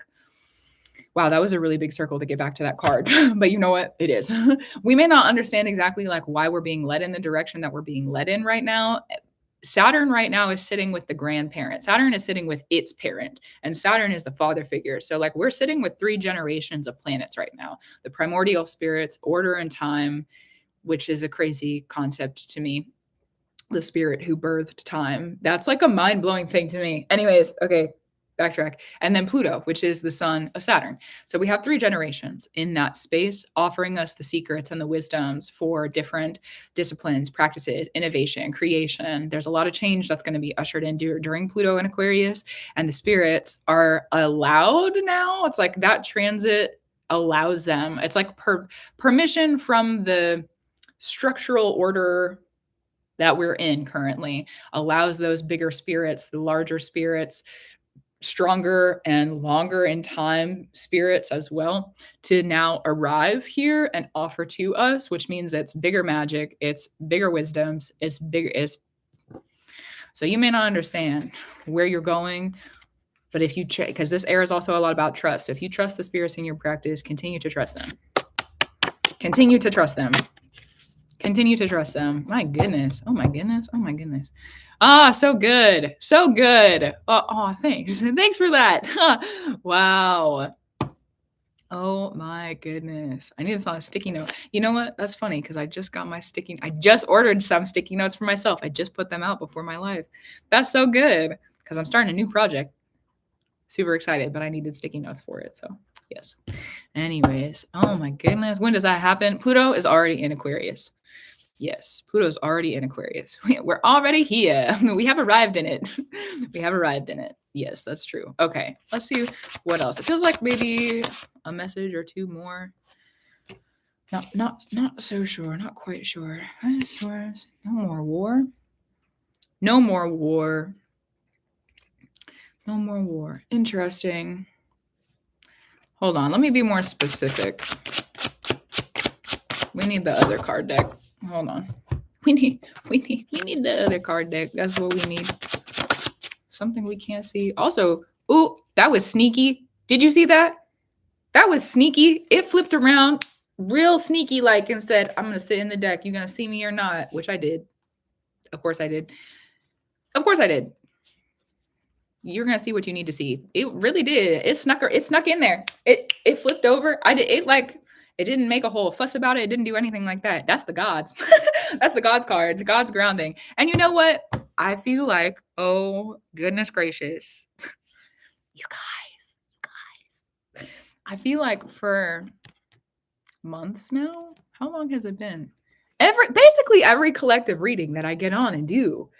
wow, that was a really big circle to get back to that card. But you know what? It is. We may not understand exactly like why we're being led in the direction that we're being led in right now. Saturn right now is sitting with the grandparent. Saturn is sitting with its parent, and Saturn is the father figure. So like we're sitting with 3 generations of planets right now. The primordial spirits, order and time, which is a crazy concept to me. The spirit who birthed time. That's like a mind-blowing thing to me. Anyways, okay, backtrack. And then Pluto, which is the son of Saturn. So we have 3 generations in that space offering us the secrets and the wisdoms for different disciplines, practices, innovation, creation. There's a lot of change that's going to be ushered in during Pluto and Aquarius, and the spirits are allowed now. It's like that transit allows them. It's like permission from the structural order that we're in currently allows those bigger spirits, the larger spirits, stronger and longer in time spirits as well, to now arrive here and offer to us, which means it's bigger magic, it's bigger wisdoms, it's bigger. So you may not understand where you're going, but if you because this era is also a lot about trust. So if you trust the spirits in your practice, continue to trust them. Continue to trust them. Continue to trust them. My goodness. Oh my goodness. Oh my goodness. Ah, so good. So good. Oh, thanks. Thanks for that. Wow. Oh my goodness. I need to find a sticky note. You know what? That's funny because I just ordered some sticky notes for myself. I just put them out before my live. That's so good because I'm starting a new project. Super excited, but I needed sticky notes for it. So yes. Anyways, oh my goodness. When does that happen? Pluto is already in Aquarius. Yes, Pluto's already in Aquarius. We're already here. We have arrived in it. We have arrived in it. Yes, that's true. Okay, let's see what else. It feels like maybe a message or 2 more. Not so sure. Not quite sure. No more war. No more war. No more war. Interesting. Hold on. Let me be more specific. We need the other card deck. Hold on. We need the other card deck. That's what we need. Something we can't see. Also, ooh, that was sneaky. Did you see that? That was sneaky. It flipped around real sneaky like and said, I'm going to sit in the deck. You going to see me or not? Which I did. Of course I did. Of course I did. You're going to see what you need to see. It really did. It snuck in there. It flipped over. It didn't make a whole fuss about it. It didn't do anything like that. That's the gods. That's the gods card. The gods grounding. And you know what? I feel like, oh, goodness gracious. You guys. I feel like for months now, how long has it been? Basically every collective reading that I get on and do,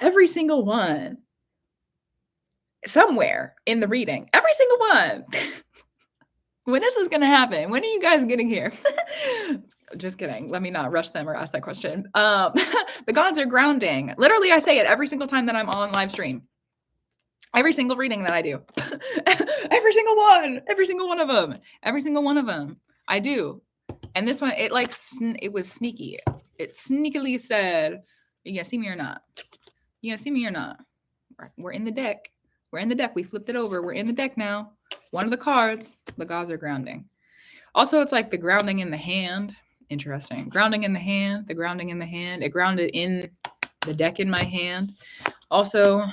every single one, somewhere in the reading, every single one. When is this going to happen? When are you guys getting here? Just kidding. Let me not rush them or ask that question. The gods are grounding. Literally, I say it every single time that I'm on live stream. Every single reading that I do. Every single one of them. I do. And this one, it was sneaky. It sneakily said, you gonna see me or not? You gonna see me or not? We're in the deck. We flipped it over. We're in the deck now. One of the cards, the gods are grounding. Also, it's like the grounding in the hand. Interesting. Grounding in the hand, the grounding in the hand. It grounded in the deck in my hand. Also,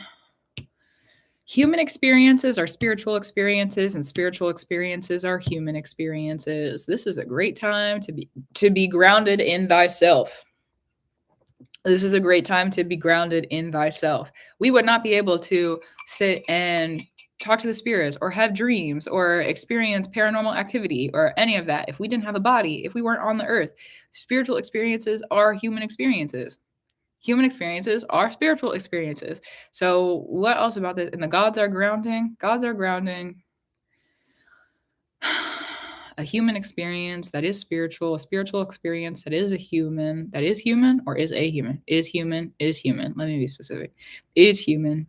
human experiences are spiritual experiences, and spiritual experiences are human experiences. This is a great time to be grounded in thyself. This is a great time to be grounded in thyself. We would not be able to sit and talk to the spirits or have dreams or experience paranormal activity or any of that if we didn't have a body, if we weren't on the earth. Spiritual experiences are human experiences. Human experiences are spiritual experiences. So what else about this? And the gods are grounding. Gods are grounding. a human experience that is spiritual, a spiritual experience that is a human, that is human or is a human, is human, is human. Let me be specific. Is human.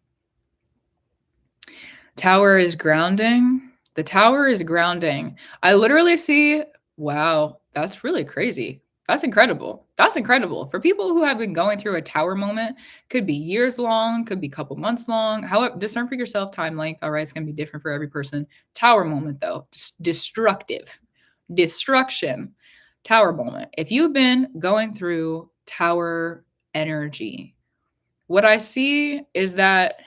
Tower is grounding. The tower is grounding. I literally see, wow, that's really crazy. That's incredible. That's incredible. For people who have been going through a tower moment, could be years long, could be a couple months long. However, discern for yourself time length. All right, it's going to be different for every person. Tower moment, though, destructive, destruction, tower moment. If you've been going through tower energy, what I see is that,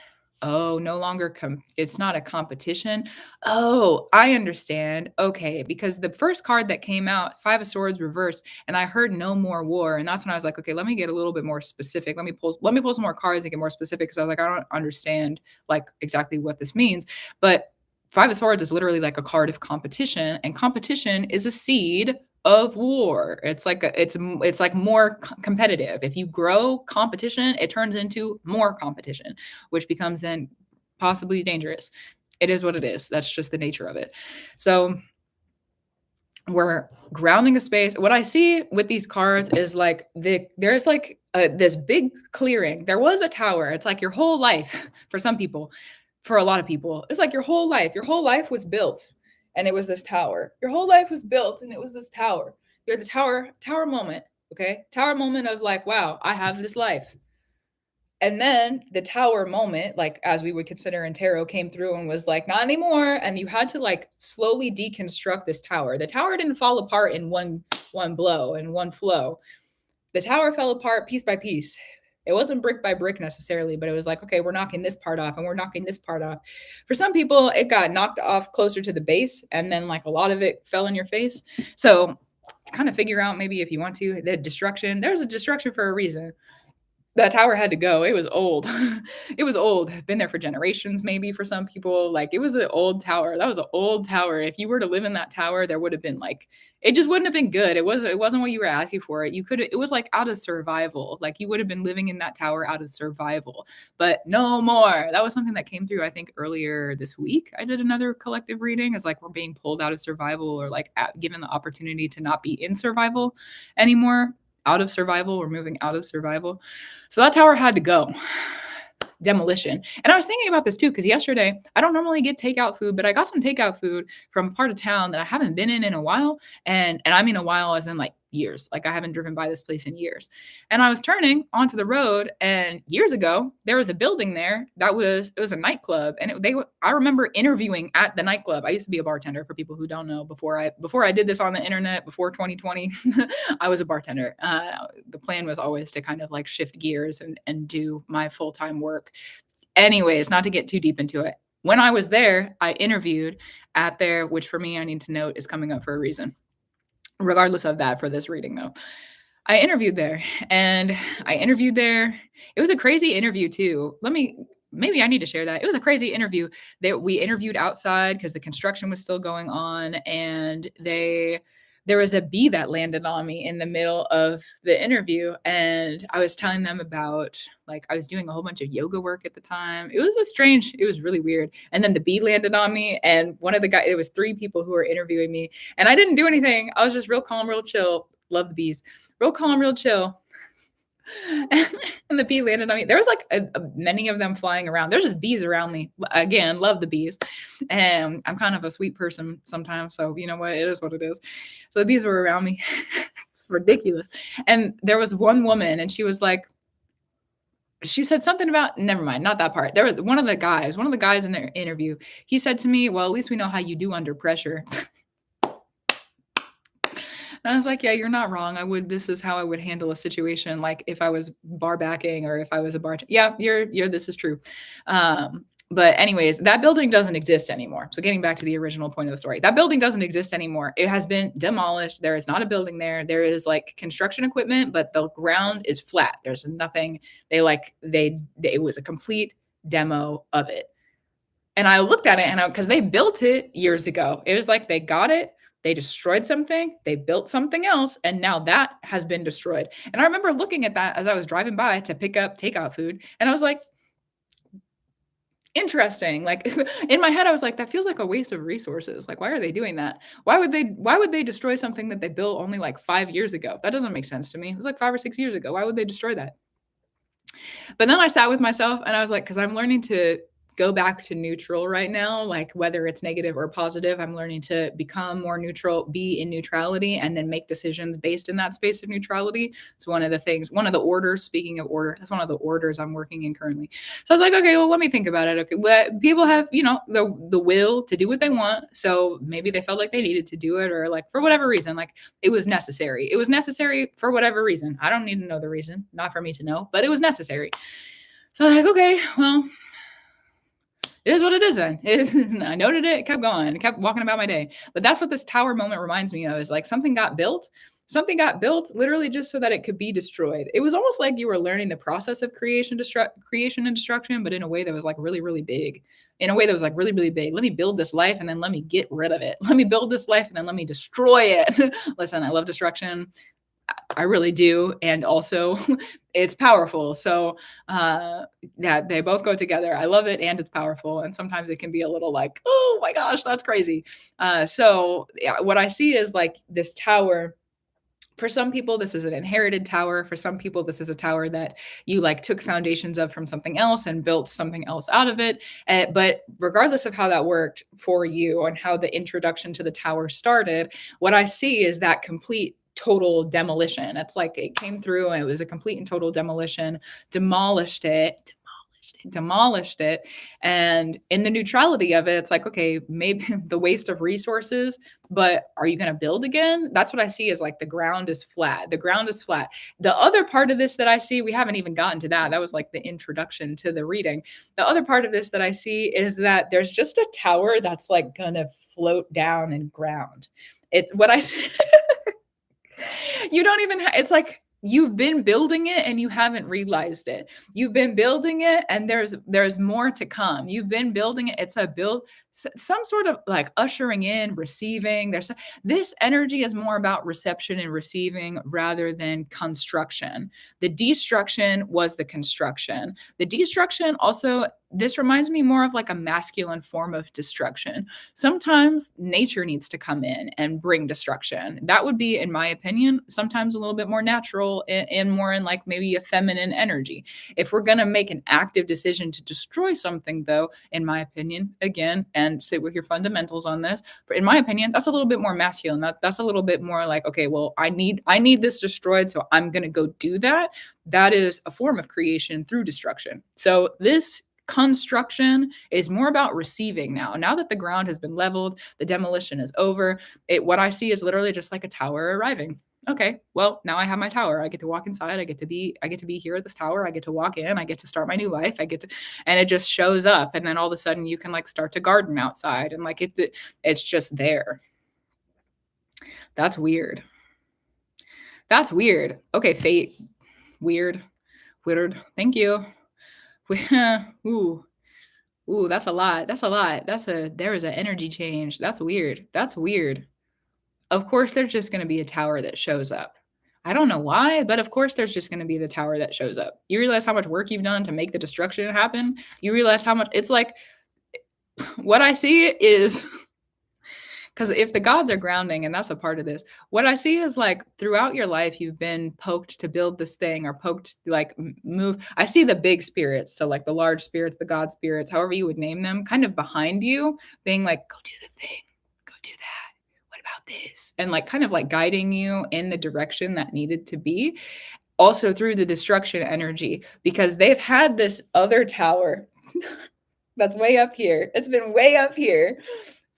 oh, no longer it's not a competition. Oh, I understand. Okay, because the first card that came out, Five of Swords reversed, and I heard no more war, and that's when I was like, okay, let me get a little bit more specific. Let me pull some more cards and get more specific because I was like, I don't understand like exactly what this means. But Five of Swords is literally like a card of competition, and competition is a seed of war. It's like more competitive. If you grow competition, it turns into more competition, which becomes then possibly dangerous. It is what it is. That's just the nature of it. So we're grounding a space. What I see with these cards is like there's like this big clearing. There was a tower. It's like your whole life for some people, for a lot of people. It's like your whole life. Your whole life was built, and it was this tower. Your whole life was built, and it was this tower. You're the tower moment. Okay, tower moment of like, wow, I have this life. And then the tower moment, like as we would consider in tarot, came through and was like, not anymore. And you had to like slowly deconstruct this tower. The tower didn't fall apart in one blow and one flow. The tower fell apart piece by piece. It wasn't brick by brick necessarily, but it was like, okay, we're knocking this part off and we're knocking this part off. For some people, it got knocked off closer to the base, and then like a lot of it fell in your face. So kind of figure out maybe if you want to, the destruction. There's a destruction for a reason. That tower had to go. It was old. It was old. Been there for generations, maybe for some people. Like it was an old tower. That was an old tower. If you were to live in that tower, there would have been like, it just wouldn't have been good. It wasn't what you were asking for. It was like out of survival. Like you would have been living in that tower out of survival. But no more. That was something that came through, I think, earlier this week. I did another collective reading. It's like we're being pulled out of survival, or like given the opportunity to not be in survival anymore. Out of survival, we're moving out of survival. So that tower had to go. Demolition. And I was thinking about this too, because yesterday, I don't normally get takeout food, but I got some takeout food from a part of town that I haven't been in a while. And I mean a while as in like years. Like I haven't driven by this place in years. And I was turning onto the road, and years ago, there was a building there it was a nightclub. And I remember interviewing at the nightclub. I used to be a bartender, for people who don't know. Before I did this on the internet, before 2020, I was a bartender. The plan was always to kind of like shift gears and do my full-time work. Anyways, not to get too deep into it. When I was there, I interviewed at there, which for me, I need to note is coming up for a reason. Regardless of that, for this reading though, I interviewed there. It was a crazy interview too. Maybe I need to share that. It was a crazy interview that we interviewed outside because the construction was still going on, and there was a bee that landed on me in the middle of the interview, and I was telling them about, like, I was doing a whole bunch of yoga work at the time. It was really weird. And then the bee landed on me, and one of the guys, it was 3 people who were interviewing me, and I didn't do anything. I was just real calm, real chill. Love the bees. Real calm, real chill. And the bee landed on me. There was like many of them flying around. There's just bees around me. Again, love the bees. And I'm kind of a sweet person sometimes. So you know what? It is what it is. So the bees were around me. It's ridiculous. And there was one woman, and she was like, she said something about, never mind, not that part. There was one of the guys in their interview. He said to me, well, at least we know how you do under pressure. And I was like, yeah, you're not wrong. This is how I would handle a situation. Like if I was bar backing or if I was a bartender. Yeah, this is true. But anyways, that building doesn't exist anymore. So getting back to the original point of the story, that building doesn't exist anymore. It has been demolished. There is not a building there. There is like construction equipment, but the ground is flat. There's nothing. It was a complete demo of it. And I looked at it, and because they built it years ago, it was like they got it. They destroyed something, they built something else, and now that has been destroyed. And I remember looking at that as I was driving by to pick up takeout food, and I was like, Interesting. Like in my head, I was like, that feels like a waste of resources. Like, why are they doing that? Why would they destroy something that they built only like 5 years ago? That doesn't make sense to me. It was like 5 or 6 years ago. Why would they destroy that? But then I sat with myself and I was like, because I'm learning to go back to neutral right now, like whether it's negative or positive, I'm learning to become more neutral, be in neutrality, and then make decisions based in that space of neutrality. It's one of the things, one of the orders, speaking of order, that's one of the orders I'm working in currently. So I was like, okay, well, let me think about it. Okay, well, people have, the will to do what they want. So maybe they felt like they needed to do it, or like for whatever reason, like it was necessary. It was necessary for whatever reason. I don't need to know the reason, not for me to know, but it was necessary. So I'm like, okay, well, it is what it is then. I noted it, kept going, kept walking about my day. But that's what this tower moment reminds me of, is like something got built. Something got built literally just so that it could be destroyed. It was almost like you were learning the process of creation and destruction, but in a way that was like really, really big. In a way that was like really, really big. Let me build this life and then let me get rid of it. Let me build this life and then let me destroy it. Listen, I love destruction. I really do. And also it's powerful. So yeah, they both go together. I love it and it's powerful. And sometimes it can be a little like, oh my gosh, that's crazy. So yeah, what I see is like this tower. For some people, this is an inherited tower. For some people, this is a tower that you like took foundations of from something else and built something else out of it. But regardless of how that worked for you and how the introduction to the tower started, what I see is that complete total demolition. It's like it came through and it was a complete and total demolition, demolished it. And in the neutrality of it, it's like, okay, maybe the waste of resources, but are you going to build again? That's what I see, is like the ground is flat. The ground is flat. The other part of this that I see, we haven't even gotten to that. That was like the introduction to the reading. The other part of this that I see is that there's just a tower that's like going to float down and ground. What I see, you don't even, it's like, you've been building it and you haven't realized it. You've been building it and there's more to come. You've been building it. It's a build, some sort of like ushering in, receiving. This energy is more about reception and receiving rather than construction. The destruction was the construction. The destruction also, this reminds me more of like a masculine form of destruction. Sometimes nature needs to come in and bring destruction. That would be, in my opinion, sometimes a little bit more natural and more in like maybe a feminine energy. If we're going to make an active decision to destroy something, though, in my opinion, again, and sit with your fundamentals on this, but in my opinion, that's a little bit more masculine. That's a little bit more like, okay, well, I need this destroyed, so I'm going to go do that. That is a form of creation through destruction. So this construction is more about receiving now. Now that the ground has been leveled, the demolition is over. What I see is literally just like a tower arriving. Okay, well, now I have my tower. I get to walk inside. I get to be here at this tower. I get to walk in. I get to start my new life. And it just shows up. And then all of a sudden you can like start to garden outside, and like it's just there. That's weird. That's weird. Okay, fate. Weird. Thank you. Ooh, that's a lot. There is an energy change. That's weird. Of course, there's just going to be a tower that shows up. I don't know why, but of course, there's just going to be the tower that shows up. You realize how much work you've done to make the destruction happen? You realize how much it's like, what I see is, because if the gods are grounding, and that's a part of this, what I see is like throughout your life, you've been poked to build this thing, or poked like move. I see the big spirits. So like the large spirits, the god spirits, however you would name them, kind of behind you, being like, go do the thing, go do that. What about this? And like kind of like guiding you in the direction that needed to be. Also through the destruction energy, because they've had this other tower that's way up here. It's been way up here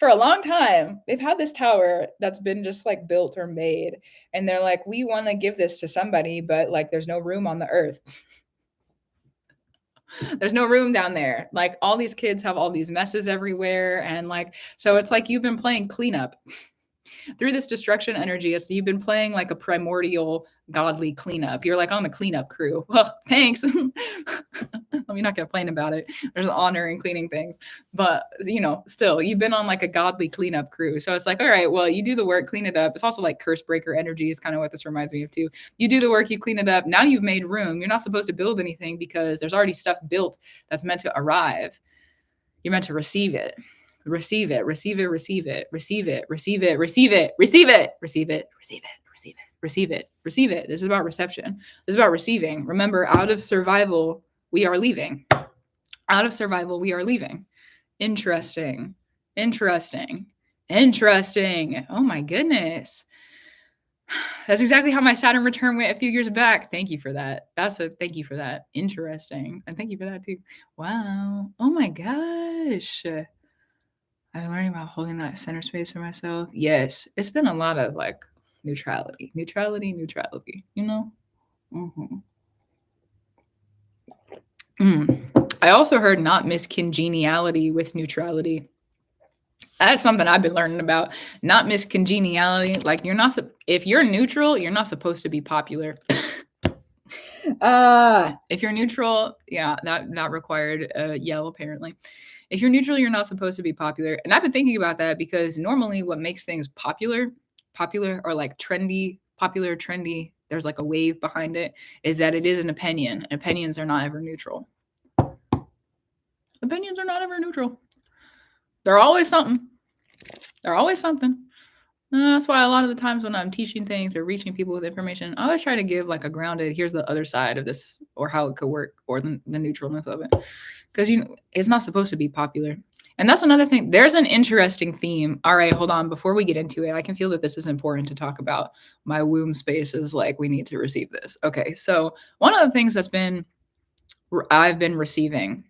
for a long time. They've had this tower that's been just like built or made, and they're like, we want to give this to somebody, but like there's no room on the earth. There's no room down there. Like all these kids have all these messes everywhere, and like, so it's like you've been playing cleanup through this destruction energy. So you've been playing like a primordial godly cleanup. You're like on the cleanup crew. Well, thanks. Let me not complain about it. There's honor in cleaning things, but still you've been on like a godly cleanup crew. So it's like, all right, well, you do the work, clean it up. It's also like curse breaker energy is kind of what this reminds me of too. You do the work, you clean it up. Now you've made room. You're not supposed to build anything because there's already stuff built that's meant to arrive. You're meant to receive it. Receive it, receive it, receive it, receive it, receive it, receive it, receive it, receive it, receive it, receive it, receive it, receive it. This is about reception. This is about receiving. Remember, out of survival, we are leaving. Out of survival, we are leaving. Interesting. Interesting. Interesting. Oh my goodness. That's exactly how my Saturn return went a few years back. Thank you for that. Thank you for that. Interesting. And thank you for that too. Wow. Oh my gosh. I'm learning about holding that center space for myself. Yes. It's been a lot of like neutrality, you know? Mm-hmm. I also heard not miscongeniality with neutrality. That's something I've been learning about. Not miscongeniality. Like if you're neutral, you're not supposed to be popular. If you're neutral, yeah, that required a yell apparently. If you're neutral, you're not supposed to be popular. And I've been thinking about that because normally what makes things popular or like trendy, popular, trendy, there's like a wave behind it, is that it is an opinion. Opinions are not ever neutral. Opinions are not ever neutral. They're always something. They're always something. That's why a lot of the times when I'm teaching things or reaching people with information, I always try to give like a grounded, here's the other side of this, or how it could work, or the neutralness of it. Because it's not supposed to be popular. And that's another thing. There's an interesting theme. All right, hold on. Before we get into it, I can feel that this is important to talk about. My womb space is like, we need to receive this. Okay, so one of the things I've been receiving,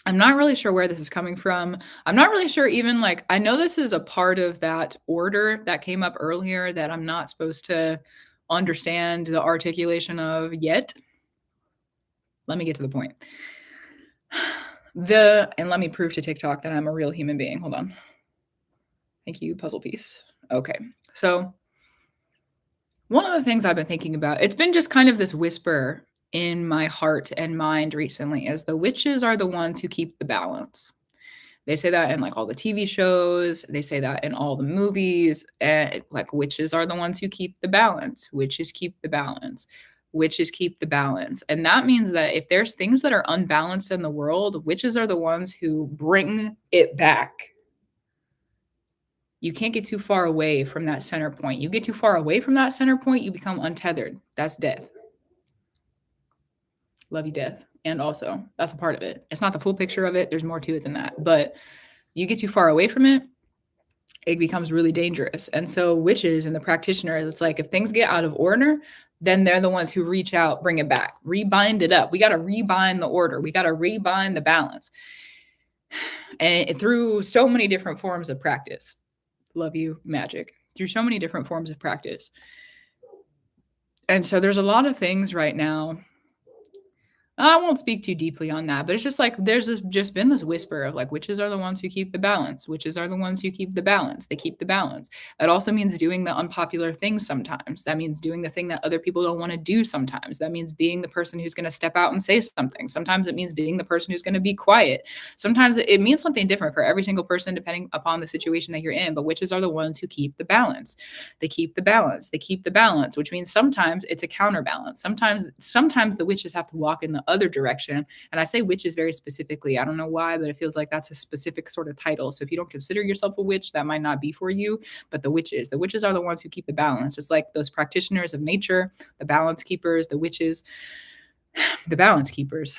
I'm not really sure where this is coming from. I'm not really sure even like, I know this is a part of that order that came up earlier that I'm not supposed to understand the articulation of yet. Let me get to the point. And let me prove to TikTok that I'm a real human being. Hold on. Thank you, puzzle piece. Okay. So one of the things I've been thinking about, it's been just kind of this whisper in my heart and mind recently, is the witches are the ones who keep the balance. They say that in like all the TV shows. They say that in all the movies. Like witches are the ones who keep the balance. Witches keep the balance. Witches keep the balance. And that means that if there's things that are unbalanced in the world, witches are the ones who bring it back. You can't get too far away from that center point. You get too far away from that center point, you become untethered. That's death. Love you, death. And also, that's a part of it. It's not the full picture of it. There's more to it than that. But you get too far away from it, it becomes really dangerous. And so witches and the practitioners, it's like if things get out of order, then they're the ones who reach out, bring it back, rebind it up. We got to rebind the order. We got to rebind the balance. And through so many different forms of practice. Love you, Magick. Through so many different forms of practice. And so there's a lot of things right now. I won't speak too deeply on that, but it's just like there's just been this whisper of like witches are the ones who keep the balance. Witches are the ones who keep the balance. They keep the balance. That also means doing the unpopular things sometimes. That means doing the thing that other people don't want to do sometimes. That means being the person who's going to step out and say something. Sometimes it means being the person who's going to be quiet. Sometimes it means something different for every single person depending upon the situation that you're in. But witches are the ones who keep the balance. They keep the balance. They keep the balance, which means sometimes it's a counterbalance. Sometimes the witches have to walk in the other direction. And I say witches very specifically. I don't know why, but it feels like that's a specific sort of title. So if you don't consider yourself a witch, that might not be for you. But the witches are the ones who keep the balance. It's like those practitioners of nature, the balance keepers, the witches, the balance keepers.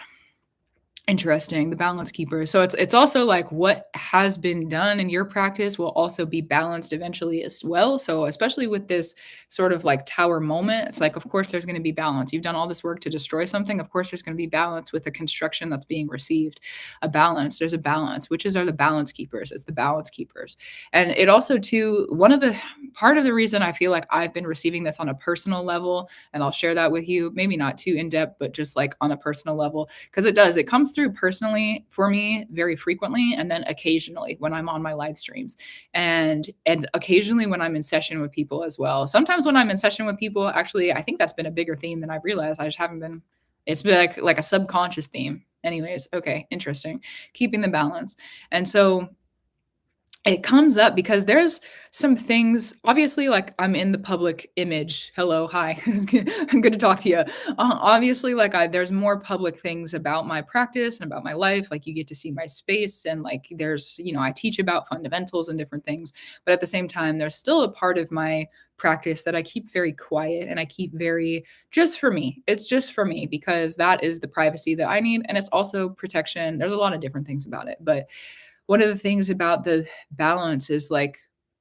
Interesting, the balance keeper. So it's also like what has been done in your practice will also be balanced eventually as well. So especially with this sort of like tower moment, it's like, of course, there's going to be balance. You've done all this work to destroy something. Of course, there's going to be balance with the construction that's being received. A balance. There's a balance. Witches are the balance keepers. It's the balance keepers. And it also too, part of the reason I feel like I've been receiving this on a personal level, and I'll share that with you, maybe not too in depth, but just like on a personal level, because it comes through personally for me very frequently, and then occasionally when I'm on my live streams, and occasionally when I'm in session with people as well. Sometimes when I'm in session with people, actually, I think that's been a bigger theme than I've realized. I just haven't been. It's been like a subconscious theme. Anyways, okay, interesting. Keeping the balance. And so it comes up because there's some things, obviously, like, I'm in the public image. Hello, hi. It's good to talk to you. Obviously, like, there's more public things about my practice and about my life. Like, you get to see my space, and like, there's, I teach about fundamentals and different things. But at the same time, there's still a part of my practice that I keep very quiet and I keep very just for me. It's just for me because that is the privacy that I need. And it's also protection. There's a lot of different things about it. But one of the things about the balance is like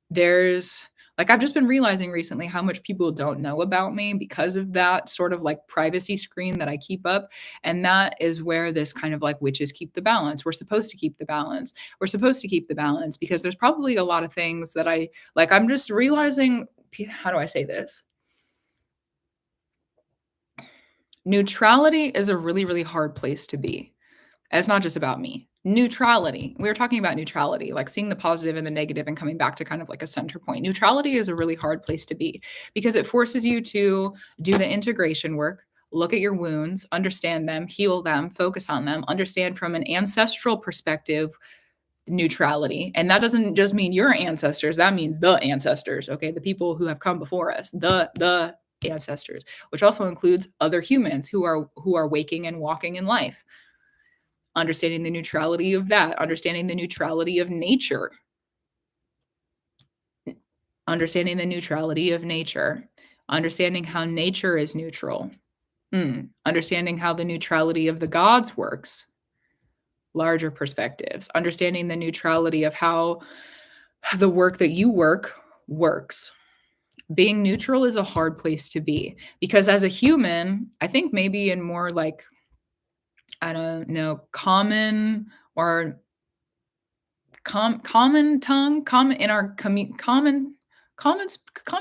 there's like I've just been realizing recently how much people don't know about me because of that sort of like privacy screen that I keep up. And that is where this kind of like witches keep the balance. We're supposed to keep the balance. We're supposed to keep the balance because there's probably a lot of things that I'm just realizing. How do I say this? Neutrality is a really, really hard place to be. And it's not just about me. Neutrality. We were talking about neutrality, like seeing the positive and the negative and coming back to kind of like a center point. Neutrality is a really hard place to be because it forces you to do the integration work, look at your wounds, understand them, heal them, focus on them, understand from an ancestral perspective neutrality. And that doesn't just mean your ancestors, that means the ancestors, okay? The people who have come before us, the ancestors, which also includes other humans who are waking and walking in life. Understanding the neutrality of that, understanding the neutrality of nature, understanding the neutrality of nature, understanding how nature is neutral, understanding how the neutrality of the gods works, larger perspectives, understanding the neutrality of how the work that you works. Being neutral is a hard place to be because as a human, I think maybe in more like, I don't know, common or common tongue, common in our common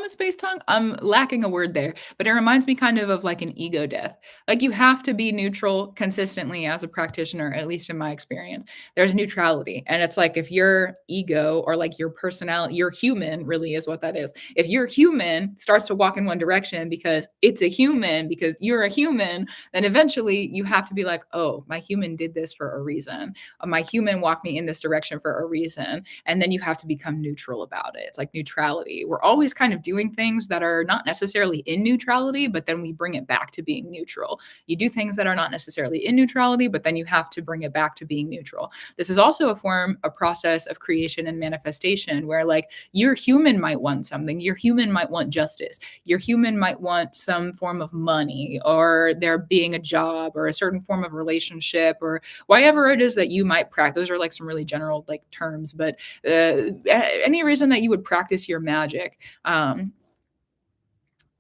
space tongue. I'm lacking a word there, but it reminds me kind of like an ego death. Like you have to be neutral consistently as a practitioner, at least in my experience. There's neutrality, and it's like if your ego or like your personality, your human really is what that is. If your human starts to walk in one direction because it's a human, because you're a human, then eventually you have to be like, oh, my human did this for a reason. My human walked me in this direction for a reason. And then you have to become neutral about it. It's like neutrality. We're always kind of doing things that are not necessarily in neutrality, but then we bring it back to being neutral. You do things that are not necessarily in neutrality, but then you have to bring it back to being neutral. This is also a process of creation and manifestation where like your human might want something, your human might want justice, your human might want some form of money or there being a job or a certain form of relationship or whatever it is that you might practice. Those are like some really general like terms, but any reason that you would practice your magic,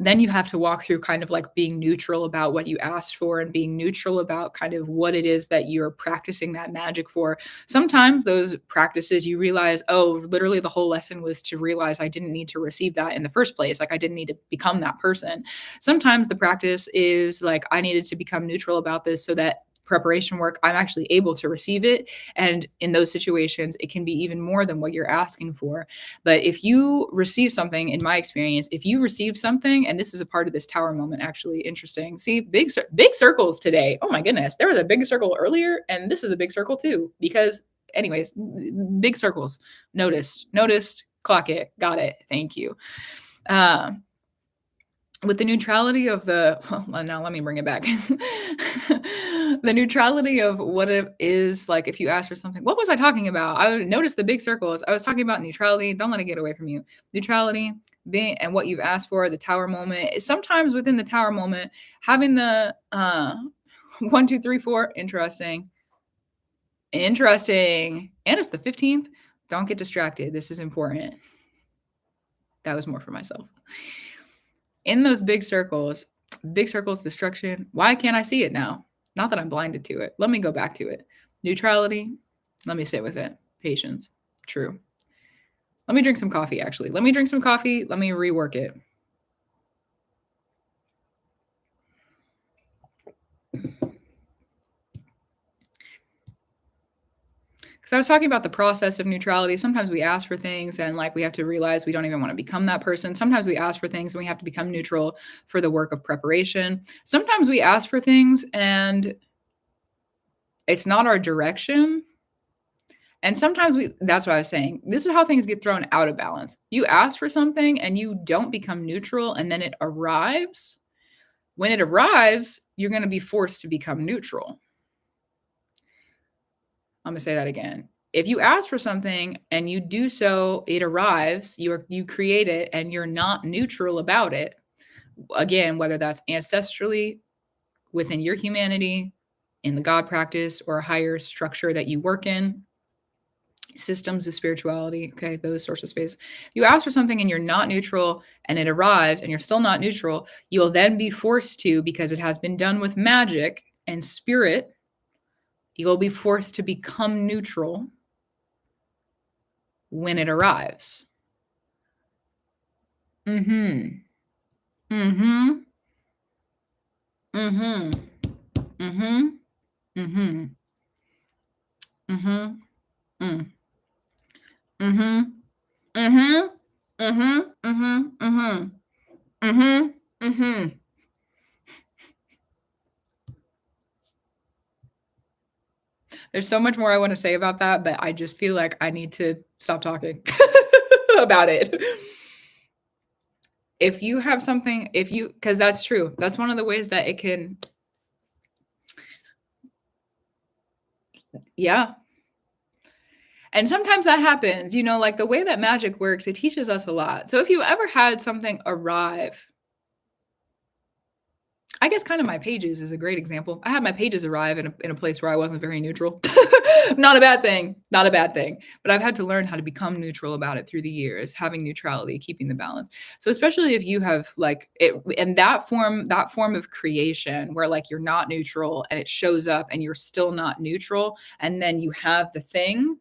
then you have to walk through kind of like being neutral about what you asked for and being neutral about kind of what it is that you're practicing that magic for. Sometimes those practices you realize, oh, literally the whole lesson was to realize I didn't need to receive that in the first place. Like I didn't need to become that person. Sometimes the practice is like I needed to become neutral about this so that preparation work, I'm actually able to receive it. And in those situations, it can be even more than what you're asking for. But if you receive something, in my experience, if you receive something, and this is a part of this tower moment, actually interesting. See, big circles today. Oh my goodness, there was a big circle earlier, and this is a big circle too. Because, anyways, big circles. Noticed. Clock it. Got it. Thank you. With the neutrality of well, now let me bring it back. The neutrality of what it is like if you ask for something. What was I talking about? I noticed the big circles. I was talking about neutrality. Don't let it get away from you. Neutrality, being and what you've asked for, the tower moment. Sometimes within the tower moment, having the 1, 2, 3, 4, interesting. And it's the 15th. Don't get distracted. This is important. That was more for myself. In those big circles, destruction. Why can't I see it now? Not that I'm blinded to it. Let me go back to it. Neutrality. Let me sit with it. Patience. True. Let me drink some coffee, actually. Let me drink some coffee. Let me rework it. Because I was talking about the process of neutrality. Sometimes we ask for things and like we have to realize we don't even want to become that person. Sometimes we ask for things and we have to become neutral for the work of preparation. Sometimes we ask for things and it's not our direction. And sometimes that's what I was saying. This is how things get thrown out of balance. You ask for something and you don't become neutral, and then it arrives. When it arrives, you're going to be forced to become neutral. I'm going to say that again. If you ask for something and you do so, it arrives, you create it, and you're not neutral about it. Again, whether that's ancestrally, within your humanity, in the God practice, or a higher structure that you work in, systems of spirituality, okay, those sorts of space. You ask for something and you're not neutral, and it arrives and you're still not neutral, you'll then be forced to, because it has been done with magic and spirit, you'll be forced to become neutral when it arrives. Mm-hmm. Mm-hmm. Mm-hmm. Mm-hmm. Mm-hmm. Mm-hmm. Mm. Mm-hmm. Mm-hmm. Mm-hmm. Mm-hmm. Mm-hmm. Mm-hmm. Mm-hmm. There's so much more I want to say about that, but I just feel like I need to stop talking about it. If you have something, because that's true. That's one of the ways that it can, yeah. And sometimes that happens, like the way that magic works, it teaches us a lot. So if you ever had something arrive, I guess kind of my pages is a great example. I had my pages arrive in a place where I wasn't very neutral. Not a bad thing. Not a bad thing. But I've had to learn how to become neutral about it through the years, having neutrality, keeping the balance. So especially if you have like it in that form of creation where like you're not neutral and it shows up and you're still not neutral, and then you have the thing,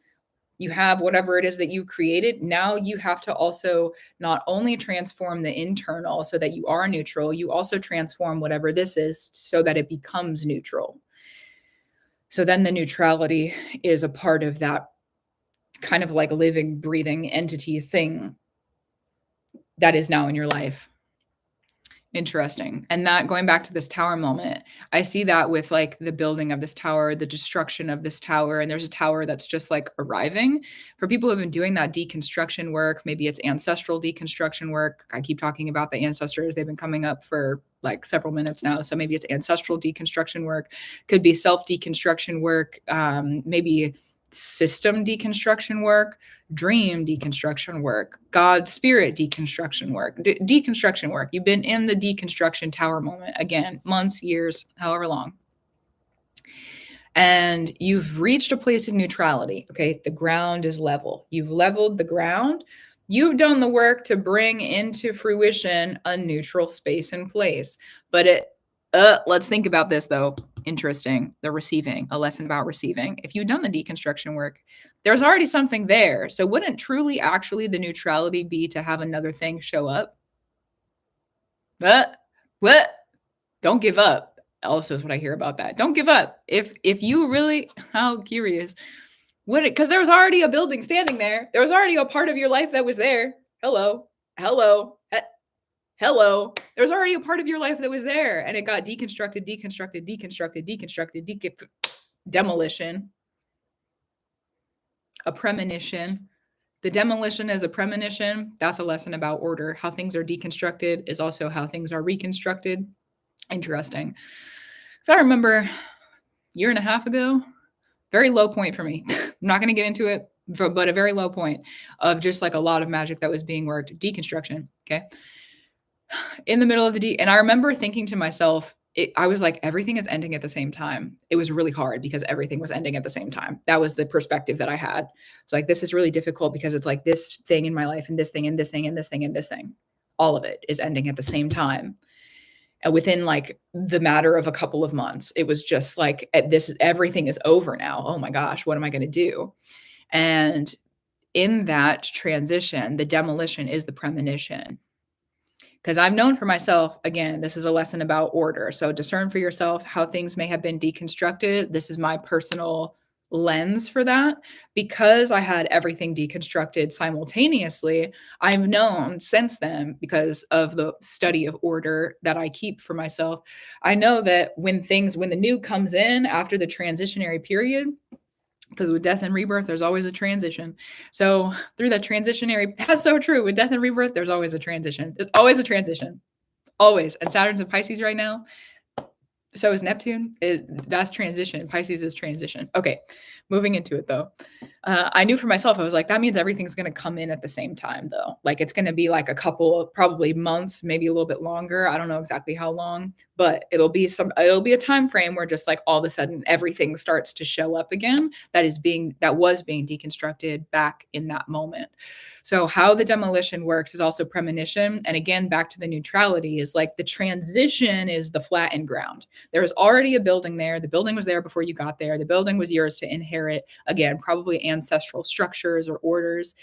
you have whatever it is that you created. Now you have to also not only transform the internal so that you are neutral, you also transform whatever this is so that it becomes neutral. So then the neutrality is a part of that kind of like living, breathing entity thing that is now in your life. Interesting. And that, going back to this tower moment, I see that with like the building of this tower, the destruction of this tower, and there's a tower that's just like arriving. For people who have been doing that deconstruction work, maybe it's ancestral deconstruction work. I keep talking about the ancestors. They've been coming up for like several minutes now. So maybe it's ancestral deconstruction work, could be self deconstruction work, maybe system deconstruction work, dream deconstruction work, God spirit deconstruction work, deconstruction work. You've been in the deconstruction tower moment again, months, years, however long. And you've reached a place of neutrality. Okay. The ground is level. You've leveled the ground. You've done the work to bring into fruition a neutral space and place. But let's think about this though. Interesting. The receiving, a lesson about receiving. If you've done the deconstruction work, there's already something there. So wouldn't truly actually the neutrality be to have another thing show up? What? Don't give up. Also is what I hear about that. Don't give up. If you really, how curious, because there was already a building standing there. There was already a part of your life that was there. Hello. There's already a part of your life that was there, and it got deconstructed, demolition, a premonition. The demolition is a premonition. That's a lesson about order. How things are deconstructed is also how things are reconstructed. Interesting. So I remember a year and a half ago, very low point for me. I'm not going to get into it, but a very low point of just like a lot of magic that was being worked, deconstruction. Okay. In the middle of and I remember thinking to myself, I was like, everything is ending at the same time. It was really hard because everything was ending at the same time. That was the perspective that I had. So like, this is really difficult because it's like this thing in my life and this thing and this thing and this thing and this thing. All of it is ending at the same time. And within like the matter of a couple of months, it was just like, everything is over now. Oh my gosh, what am I going to do? And in that transition, the demolition is the premonition. Because I've known for myself, again, this is a lesson about order. So discern for yourself how things may have been deconstructed. This is my personal lens for that. Because I had everything deconstructed simultaneously, I've known since then, because of the study of order that I keep for myself, I know that when the new comes in after the transitionary period, because with death and rebirth, there's always a transition. So through that transitionary, that's so true. With death and rebirth, there's always a transition. There's always a transition. Always. And Saturn's in Pisces right now. So is Neptune. That's transition. Pisces is transition. Okay, moving into it though. I knew for myself, I was like, that means everything's going to come in at the same time though. Like it's going to be like a couple, probably months, maybe a little bit longer. I don't know exactly how long, but it'll be a time frame where just like all of a sudden everything starts to show up again that was being deconstructed back in that moment. So how the demolition works is also premonition. And again, back to the neutrality is like the transition is the flattened ground. There was already a building there. The building was there before you got there. The building was yours to inherit. Again, probably ancestral structures or orders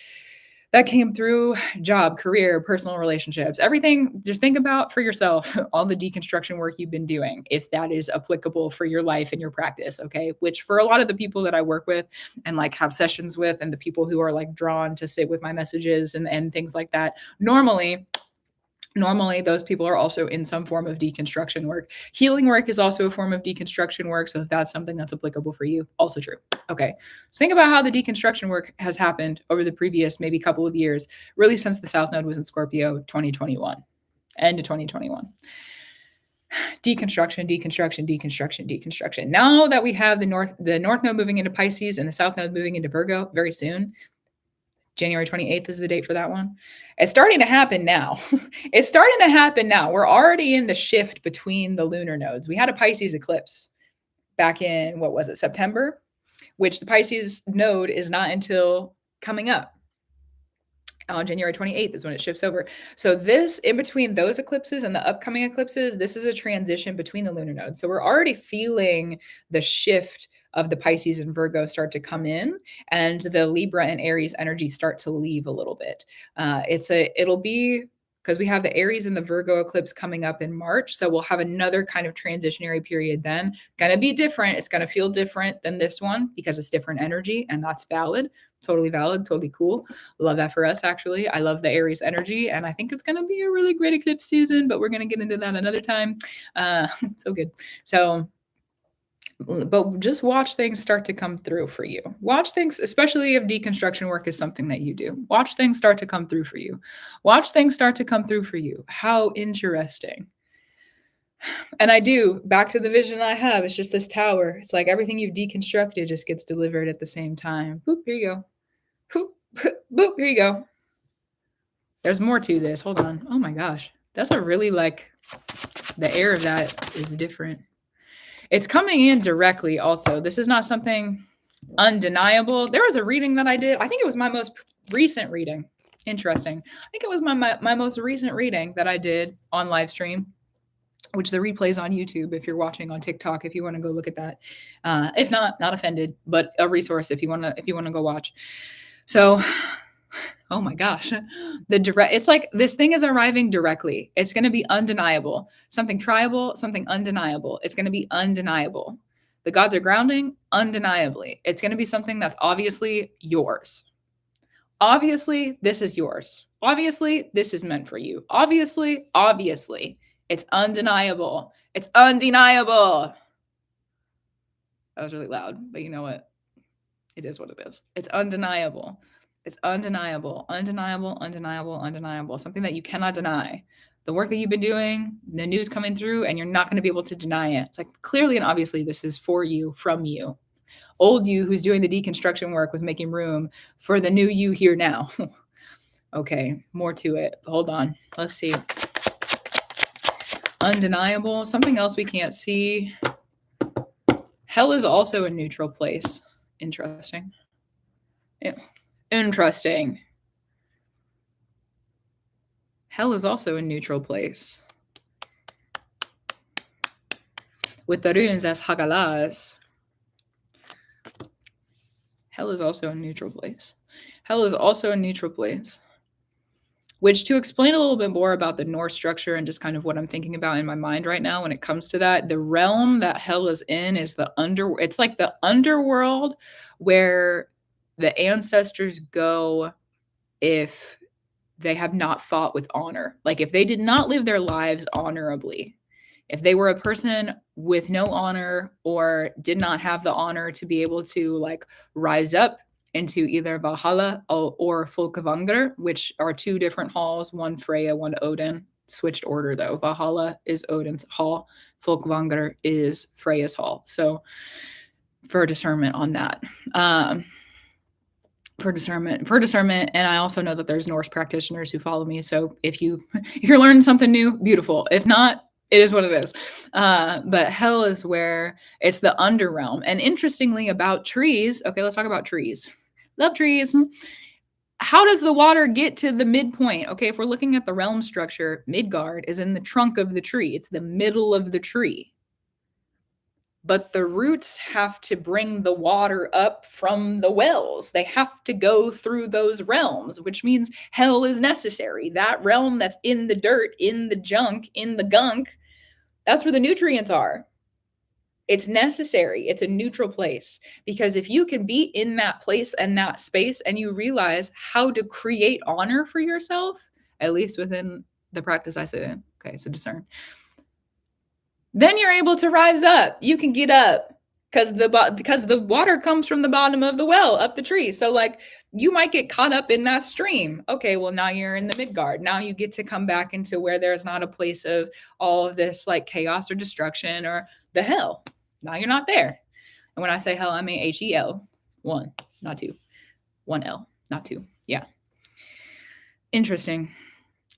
that came through job, career, personal relationships, everything. Just think about for yourself all the deconstruction work you've been doing, if that is applicable for your life and your practice. Okay. Which for a lot of the people that I work with and like have sessions with, and the people who are like drawn to sit with my messages and things like that, normally those people are also in some form of deconstruction work. Healing work is also a form of deconstruction work. So if that's something that's applicable for you, also true. Okay. So think about how the deconstruction work has happened over the previous maybe couple of years, really since the South Node was in Scorpio 2021, end of 2021. Deconstruction. Now that we have the North Node moving into Pisces and the South Node moving into Virgo very soon, January 28th is the date for that one. It's starting to happen now. We're already in the shift between the lunar nodes. We had a Pisces eclipse back in, what was it, September, which the Pisces node is not until coming up. On January 28th is when it shifts over. So this, in between those eclipses and the upcoming eclipses, this is a transition between the lunar nodes. So we're already feeling the shift of the Pisces and Virgo start to come in, and the Libra and Aries energy start to leave a little bit. It'll be because we have the Aries and the Virgo eclipse coming up in March. So we'll have another kind of transitionary period then. Going to be different. It's going to feel different than this one because it's different energy, and that's valid. Totally valid, totally cool. Love that for us, actually. I love the Aries energy, and I think it's going to be a really great eclipse season, but we're going to get into that another time. So good. So, but just watch things start to come through for you. Watch things, especially if deconstruction work is something that you do. Watch things start to come through for you. Watch things start to come through for you. How interesting. And I do, back to the vision I have, it's just this tower. It's like everything you've deconstructed just gets delivered at the same time. Boop, here you go. Boop, boop, here you go. There's more to this. Hold on. Oh my gosh. That's a really like, the air of that is different. It's coming in directly also. This is not something undeniable. There was a reading that I did. I think it was my most recent reading. Interesting. I think it was my most recent reading that I did on live stream, which the replay's on YouTube if you're watching on TikTok, if you want to go look at that. If not offended, but a resource if you want to go watch. So, oh my gosh, it's like this thing is arriving directly. It's going to be undeniable. Something triable, something undeniable. It's going to be undeniable. The gods are grounding undeniably. It's going to be something that's obviously yours. Obviously, this is yours. Obviously, this is meant for you. Obviously, it's undeniable. It's undeniable. That was really loud, but you know what? It is what it is. It's undeniable. It's undeniable. Something that you cannot deny. The work that you've been doing, the news coming through, and you're not going to be able to deny it. It's like clearly and obviously this is for you, from you. Old you who's doing the deconstruction work was making room for the new you here now. Okay, more to it. Hold on. Let's see. Undeniable. Something else we can't see. Hell is also a neutral place. Interesting. Yeah. Interesting. Hell is also a neutral place. With the runes as Hagalas. Hell is also a neutral place. Hell is also a neutral place. Which, to explain a little bit more about the Norse structure and just kind of what I'm thinking about in my mind right now when it comes to that, the realm that hell is in is it's like the underworld where the ancestors go if they have not fought with honor. Like if they did not live their lives honorably, If they were a person with no honor or did not have the honor to be able to like rise up into either Valhalla or Folkvangr, which are two different halls, one Freya, one Odin, switched order though. Valhalla is Odin's hall, Folkvangr is Freya's hall. So for discernment on that. For discernment, and I also know that there's Norse practitioners who follow me. So if you're learning something new, beautiful. If not, it is what it is. But hell is where it's the underrealm. And interestingly, about trees. Okay, let's talk about trees. Love trees. How does the water get to the midpoint? Okay, if we're looking at the realm structure, Midgard is in the trunk of the tree. It's the middle of the tree. But the roots have to bring the water up from the wells. They have to go through those realms, which means hell is necessary. That realm that's in the dirt, in the junk, in the gunk, that's where the nutrients are. It's necessary. It's a neutral place. Because if you can be in that place and that space and you realize how to create honor for yourself, at least within the practice I sit in. Okay, so discern. Then you're able to rise up. You can get up because the water comes from the bottom of the well up the tree. So like you might get caught up in that stream. Okay, well now you're in the Midgard. Now you get to come back into where there's not a place of all of this like chaos or destruction or the hell. Now you're not there. And when I say hell, I mean HEL, 1, not 2. 1L, not 2. Yeah. Interesting.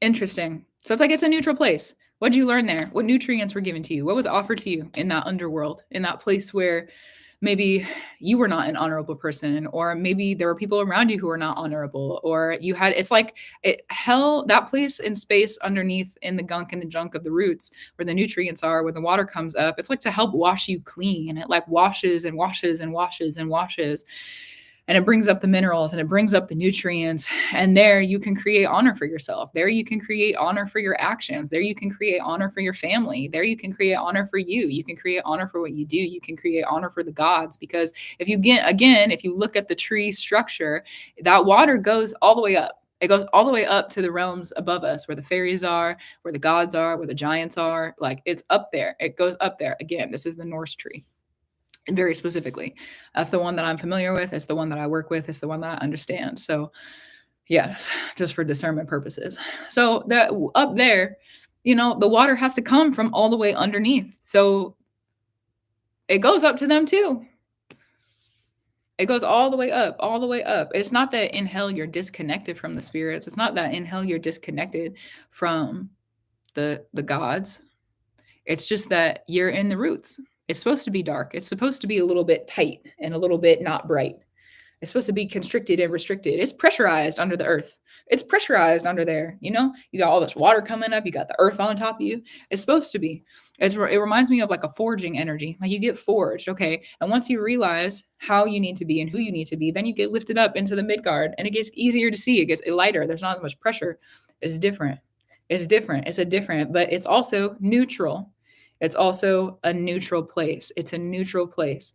So it's like it's a neutral place. What did you learn there? What nutrients were given to you? What was offered to you in that underworld, in that place where maybe you were not an honorable person, or maybe there were people around you who were not honorable, or you had, it's like hell, that place in space underneath in the gunk and the junk of the roots where the nutrients are, where the water comes up, it's like to help wash you clean. And it like washes and washes and washes and washes. And it brings up the minerals and it brings up the nutrients. And there you can create honor for yourself. There you can create honor for your actions. There you can create honor for your family. There you can create honor for you. You can create honor for what you do. You can create honor for the gods. Because if you get, again, if you look at the tree structure, that water goes all the way up. It goes all the way up to the realms above us, where the fairies are, where the gods are, where the giants are. Like it's up there. It goes up there. Again, this is the Norse tree. Very specifically, that's the one that I'm familiar with. It's the one that I work with. It's the one that I understand. So yes, just for discernment purposes. So that up there, the water has to come from all the way underneath. So it goes up to them too. It goes all the way up, all the way up. It's not that in hell you're disconnected from the spirits. It's not that in hell you're disconnected from the gods. It's just that you're in the roots. It's supposed to be dark. It's supposed to be a little bit tight and a little bit not bright. It's supposed to be constricted and restricted. It's pressurized under the earth. It's pressurized under there. You got all this water coming up. You got the earth on top of you. It's supposed to be. It reminds me of like a forging energy. Like you get forged, okay? And once you realize how you need to be and who you need to be, then you get lifted up into the Midgard and it gets easier to see. It gets lighter. There's not as much pressure. It's different. It's a different, but it's also neutral. It's also a neutral place. It's a neutral place.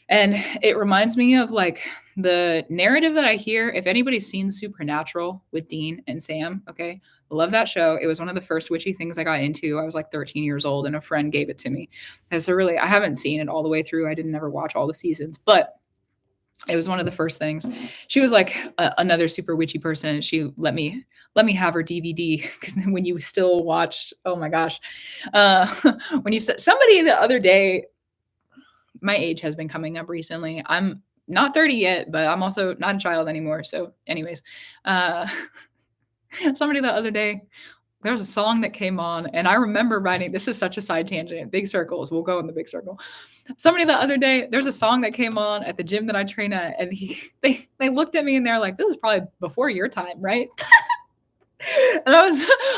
And it reminds me of like the narrative that I hear. If anybody's seen Supernatural with Dean and Sam, okay, I love that show. It was one of the first witchy things I got into. I was like 13 years old and a friend gave it to me. And so really, I haven't seen it all the way through. I didn't ever watch all the seasons, but it was one of the first things. She was like another super witchy person. She let me have her DVD when you still watched. Oh my gosh. When you said somebody the other day, my age has been coming up recently. I'm not 30 yet, but I'm also not a child anymore. So anyways, somebody the other day, there was a song that came on and I remember writing, this is such a side tangent, big circles. We'll go in the big circle. Somebody the other day, there's a song that came on at the gym that I train at and they looked at me and they're like, this is probably before your time, right? And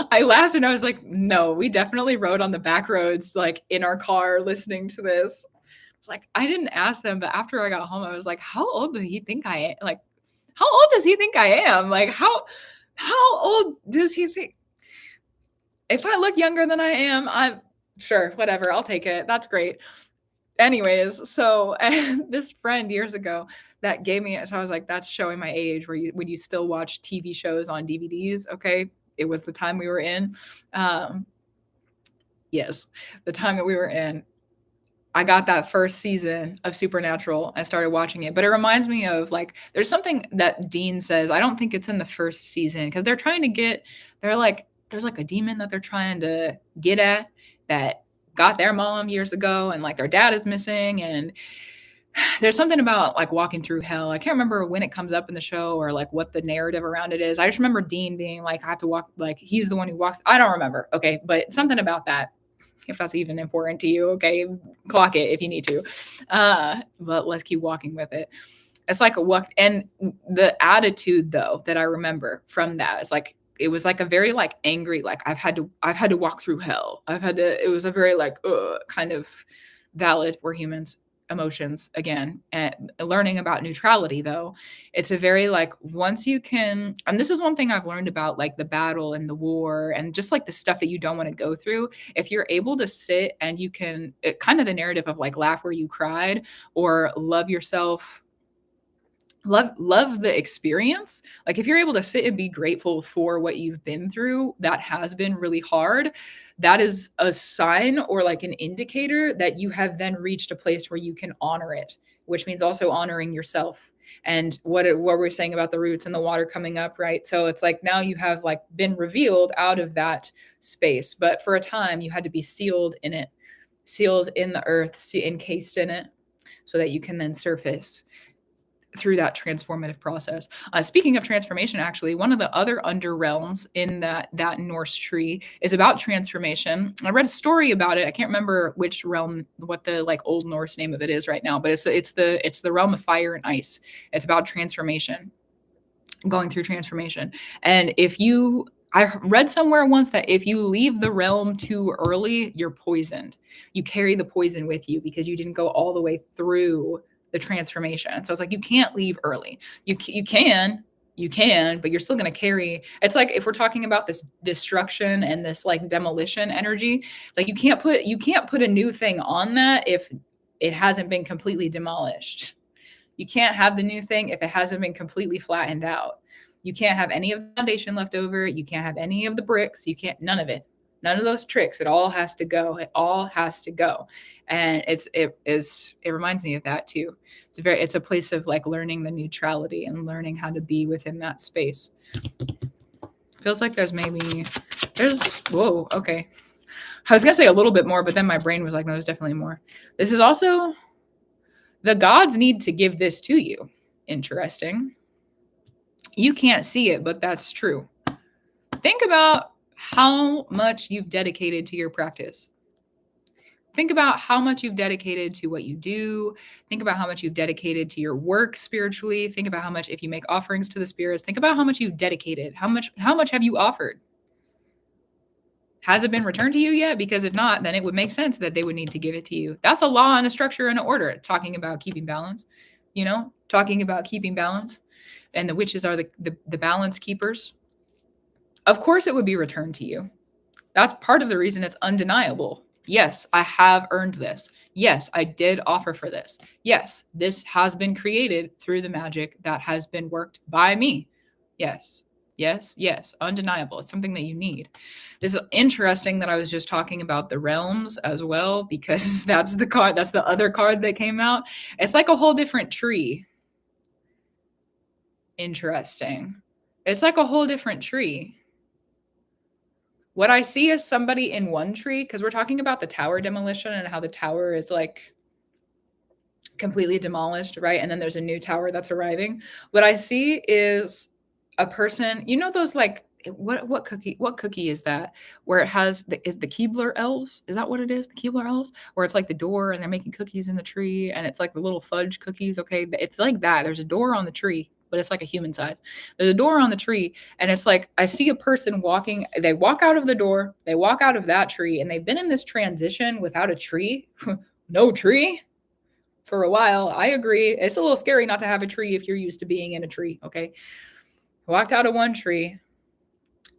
I laughed and I was like, no, we definitely rode on the back roads, like in our car listening to this. It's like, I didn't ask them, but after I got home, I was like, how old do he think I am? Like, how old does he think I am? Like, how old does he think? If I look younger than I am, I'm sure, whatever, I'll take it. That's great. Anyways, so and this friend years ago that gave me it. So I was like, that's showing my age when you still watch TV shows on DVDs. Okay. It was the time we were in. Yes, the time that we were in, I got that first season of Supernatural. I started watching it, but it reminds me of like there's something that Dean says. I don't think it's in the first season because they're trying to get. They're like there's like a demon that they're trying to get at that got their mom years ago, and like their dad is missing, and there's something about like walking through hell. I can't remember when it comes up in the show or like what the narrative around it is. I just remember Dean being like, I have to walk, like he's the one who walks. I don't remember. Okay. But something about that, if that's even important to you, okay, clock it if you need to. But let's keep walking with it. It's like a walk. And the attitude though, that I remember from that is like, it was like a very like angry, like I've had to walk through hell. It was a very like, kind of valid. We're humans emotions again. And learning about neutrality though, it's a very like once you can, and this is one thing I've learned about like the battle and the war and just like the stuff that you don't want to go through. If you're able to sit and you can kind of the narrative of like laugh where you cried or love yourself, love the experience. Like if you're able to sit and be grateful for what you've been through that has been really hard, that is a sign or like an indicator that you have then reached a place where you can honor it, which means also honoring yourself. And what we're saying about the roots and the water coming up, right? So it's like now you have like been revealed out of that space, but for a time you had to be sealed in it, sealed in the earth, encased in it, so that you can then surface through that transformative process. Speaking of transformation, actually, one of the other under realms in that Norse tree is about transformation. I read a story about it. I can't remember which realm, what the like old Norse name of it is right now, but it's the realm of fire and ice. It's about transformation, going through transformation. And I read somewhere once that if you leave the realm too early, you're poisoned. You carry the poison with you because you didn't go all the way through the transformation. So it's like you can't leave early. You can, but you're still going to carry. It's like if we're talking about this destruction and this like demolition energy, it's like you can't put a new thing on that if it hasn't been completely demolished. You can't have the new thing if it hasn't been completely flattened out. You can't have any of the foundation left over. You can't have any of the bricks. You can't, none of it. None of those tricks. It all has to go. It all has to go. And it reminds me of that too. It's a place of like learning the neutrality and learning how to be within that space. Feels like whoa, okay. I was gonna say a little bit more, but then my brain was like, no, there's definitely more. This is also, the gods need to give this to you. Interesting. You can't see it, but that's true. Think about how much you've dedicated to your practice. Think about how much you've dedicated to what you do. Think about how much you've dedicated to your work spiritually. Think about how much, if you make offerings to the spirits, think about how much you've dedicated. How much have you offered? Has it been returned to you yet? Because if not, then it would make sense that they would need to give it to you. That's a law and a structure and an order, talking about keeping balance, talking about keeping balance. And the witches are the balance keepers. Of course it would be returned to you. That's part of the reason it's undeniable. Yes, I have earned this. Yes, I did offer for this. Yes, this has been created through the magic that has been worked by me. Yes, yes, yes, undeniable. It's something that you need. This is interesting that I was just talking about the realms as well, because that's the other card that came out. It's like a whole different tree. Interesting. It's like a whole different tree. What I see is somebody in one tree, because we're talking about the tower demolition and how the tower is like completely demolished, right? And then there's a new tower that's arriving. What I see is a person, those like what cookie is that? Where it has is the Keebler elves? Is that what it is? The Keebler elves? Where it's like the door and they're making cookies in the tree and it's like the little fudge cookies. Okay. It's like that. There's a door on the tree, but it's like a human size. There's a door on the tree, and it's like I see a person walking. They walk out of the door, they walk out of that tree, and they've been in this transition without a tree, no tree for a while. I agree. It's a little scary not to have a tree if you're used to being in a tree. Okay. Walked out of one tree,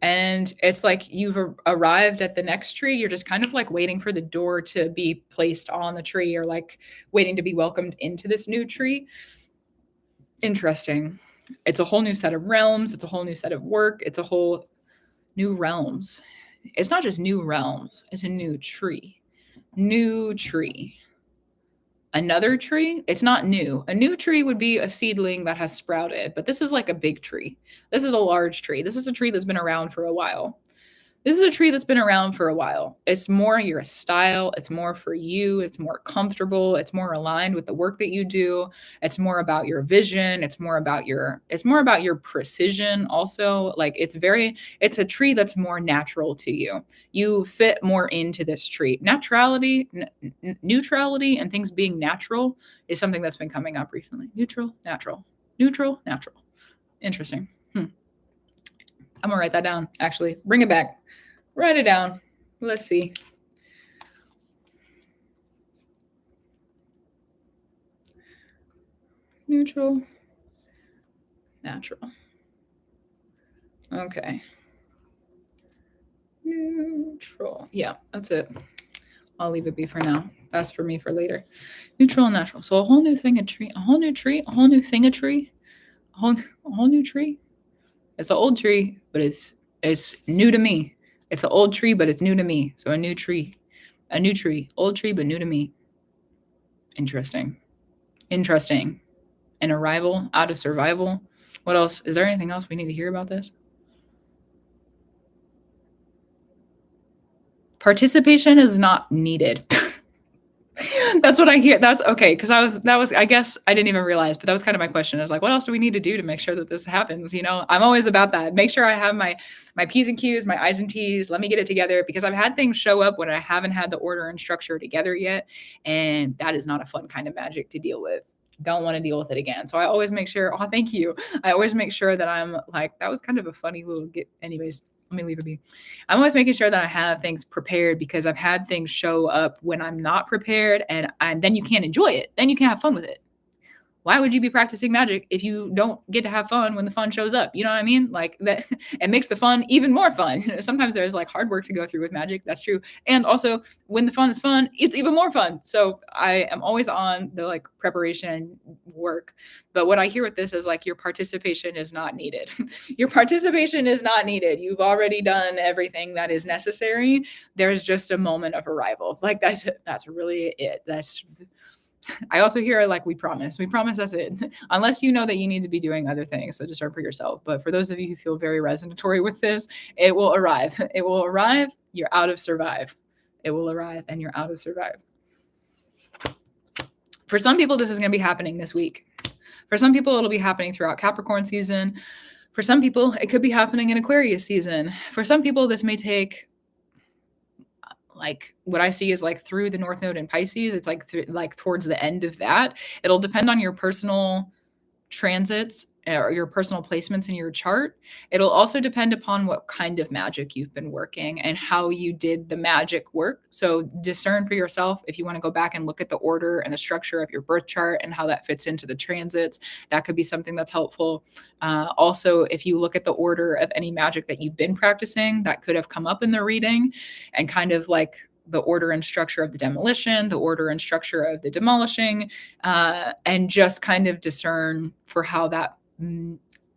and it's like you've arrived at the next tree. You're just kind of like waiting for the door to be placed on the tree, or like waiting to be welcomed into this new tree. Interesting. It's a whole new set of realms. It's a whole new set of work. It's a whole new realms. it's not just new realms, it's a new tree. New tree. Another tree, it's not new. A new tree would be a seedling that has sprouted, but this is like a big tree. This is a large tree. This is a tree that's been around for a while. This is a tree that's been around for a while. It's more your style. It's more for you. It's more comfortable. It's more aligned with the work that you do. It's more about your vision. It's more about your precision also. Like it's a tree that's more natural to you. You fit more into this tree. Neutrality and things being natural is something that's been coming up recently. Neutral, natural. Neutral, natural. Interesting. I'm gonna write that down, actually. Bring it back. Write it down. Let's see. Neutral, natural. Okay. Neutral. Yeah, that's it. I'll leave it be for now. That's for me for later. Neutral and natural. So a whole new thing, a whole new tree, a whole new thing, a whole new tree. It's an old tree, but it's new to me. It's an old tree, but it's new to me. So a new tree, old tree, but new to me. Interesting. An arrival out of survival. What else? Is there anything else we need to hear about this? Participation is not needed. That's what I hear. That's okay. Cause I guess I didn't even realize, but that was kind of my question. I was like, what else do we need to do to make sure that this happens? I'm always about that. Make sure I have my P's and Q's, my I's and T's. Let me get it together because I've had things show up when I haven't had the order and structure together yet. And that is not a fun kind of magic to deal with. Don't want to deal with it again. So I always make sure, oh, thank you. I always make sure that I'm like, that was kind of a funny little get. Anyways, let me leave it be. I'm always making sure that I have things prepared because I've had things show up when I'm not prepared and then you can't enjoy it. Then you can't have fun with it. Why would you be practicing magic if you don't get to have fun when the fun shows up? You know what I mean? Like that, it makes the fun even more fun. Sometimes there's like hard work to go through with magic. That's true. And also when the fun is fun, it's even more fun. So I am always on the like preparation work. But what I hear with this is like your participation is not needed. Your participation is not needed. You've already done everything that is necessary. There's just a moment of arrival. Like that's really it. I also hear like we promise that's it. Unless you know that you need to be doing other things, so discern for yourself. But for those of you who feel very resonatory with this, it will arrive. It will arrive. You're out of survive. It will arrive and you're out of survive. For some people, this is going to be happening this week. For some people, it'll be happening throughout Capricorn season. For some people, it could be happening in Aquarius season. For some people, this may take like what I see is like through the North Node in Pisces. It's like towards the end of that. It'll depend on your personal transits or your personal placements in your chart. It'll also depend upon what kind of magic you've been working and how you did the magic work. So discern for yourself if you want to go back and look at the order and the structure of your birth chart and how that fits into the transits. That could be something that's helpful. Also, if you look at the order of any magic that you've been practicing, that could have come up in the reading and kind of like the order and structure of the demolition, the order and structure of the demolishing, and just kind of discern for how that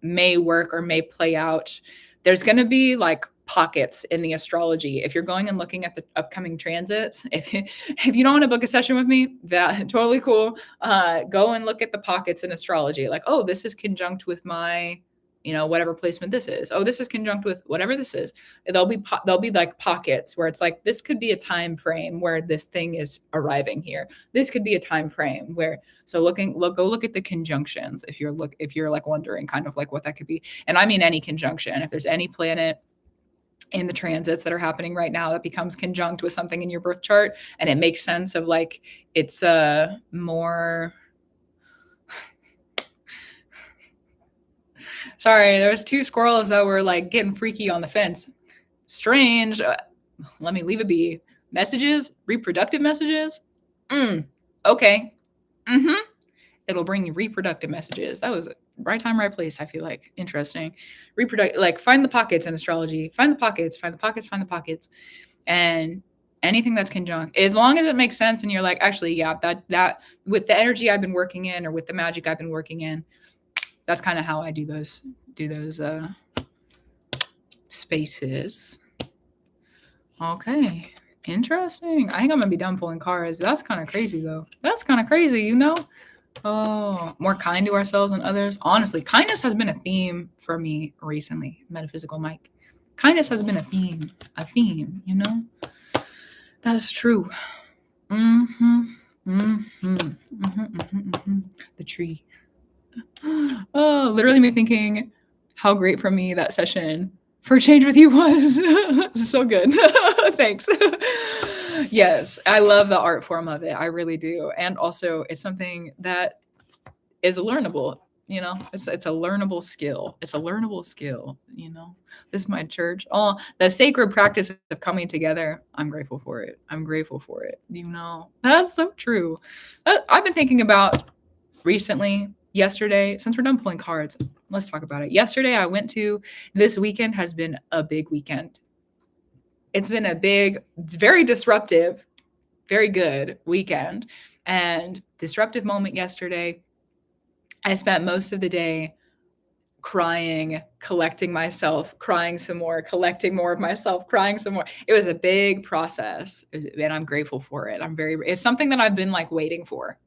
may work or may play out. There's going to be like pockets in the astrology. If you're going and looking at the upcoming transits, if you don't want to book a session with me, that totally cool. Go and look at the pockets in astrology. Like, oh, this is conjunct with my whatever placement this is. Oh, this is conjunct with whatever this is. There'll be like pockets where it's like, this could be a time frame where this thing is arriving here. This could be a time frame where, so go look at the conjunctions. If you're like wondering kind of like what that could be. And I mean, any conjunction, if there's any planet in the transits that are happening right now that becomes conjunct with something in your birth chart, and it makes sense of like, it's more, sorry, there was two squirrels that were like getting freaky on the fence. Strange. Let me leave it be. Messages, reproductive messages. Okay. It'll bring you reproductive messages. That was right time, right place. I feel like interesting. Like find the pockets in astrology. Find the pockets. And anything that's conjunct, as long as it makes sense, and you're like, actually, yeah, that with the energy I've been working in, or with the magic I've been working in. That's kind of how I do those spaces. Okay. Interesting. I think I'm gonna be done pulling cards. That's kind of crazy though. That's kind of crazy, you know? Oh, more kind to ourselves and others. Honestly, kindness has been a theme for me recently. Metaphysical Mike. Kindness has been a theme, you know? That's true. Mm-hmm. Mm-hmm. Mm-hmm. Mm-hmm. Mm-hmm. The tree. Oh, literally me thinking how great for me that session for Change with You was. So good. Thanks. Yes, I love the art form of it. I really do. And also it's something that is learnable, you know. It's a learnable skill. It's a learnable skill, you know. This is my church. Oh, the sacred practice of coming together. I'm grateful for it. I'm grateful for it. You know, that's so true. I've been thinking about recently, yesterday, since we're done pulling cards, let's talk about it. Yesterday, I went to, this weekend has been a big weekend. It's been a big, it's very disruptive, very good weekend. And disruptive moment yesterday. I spent most of the day crying, collecting myself, crying some more, collecting more of myself, crying some more. It was a big process, and I'm grateful for it. It's something that I've been like waiting for.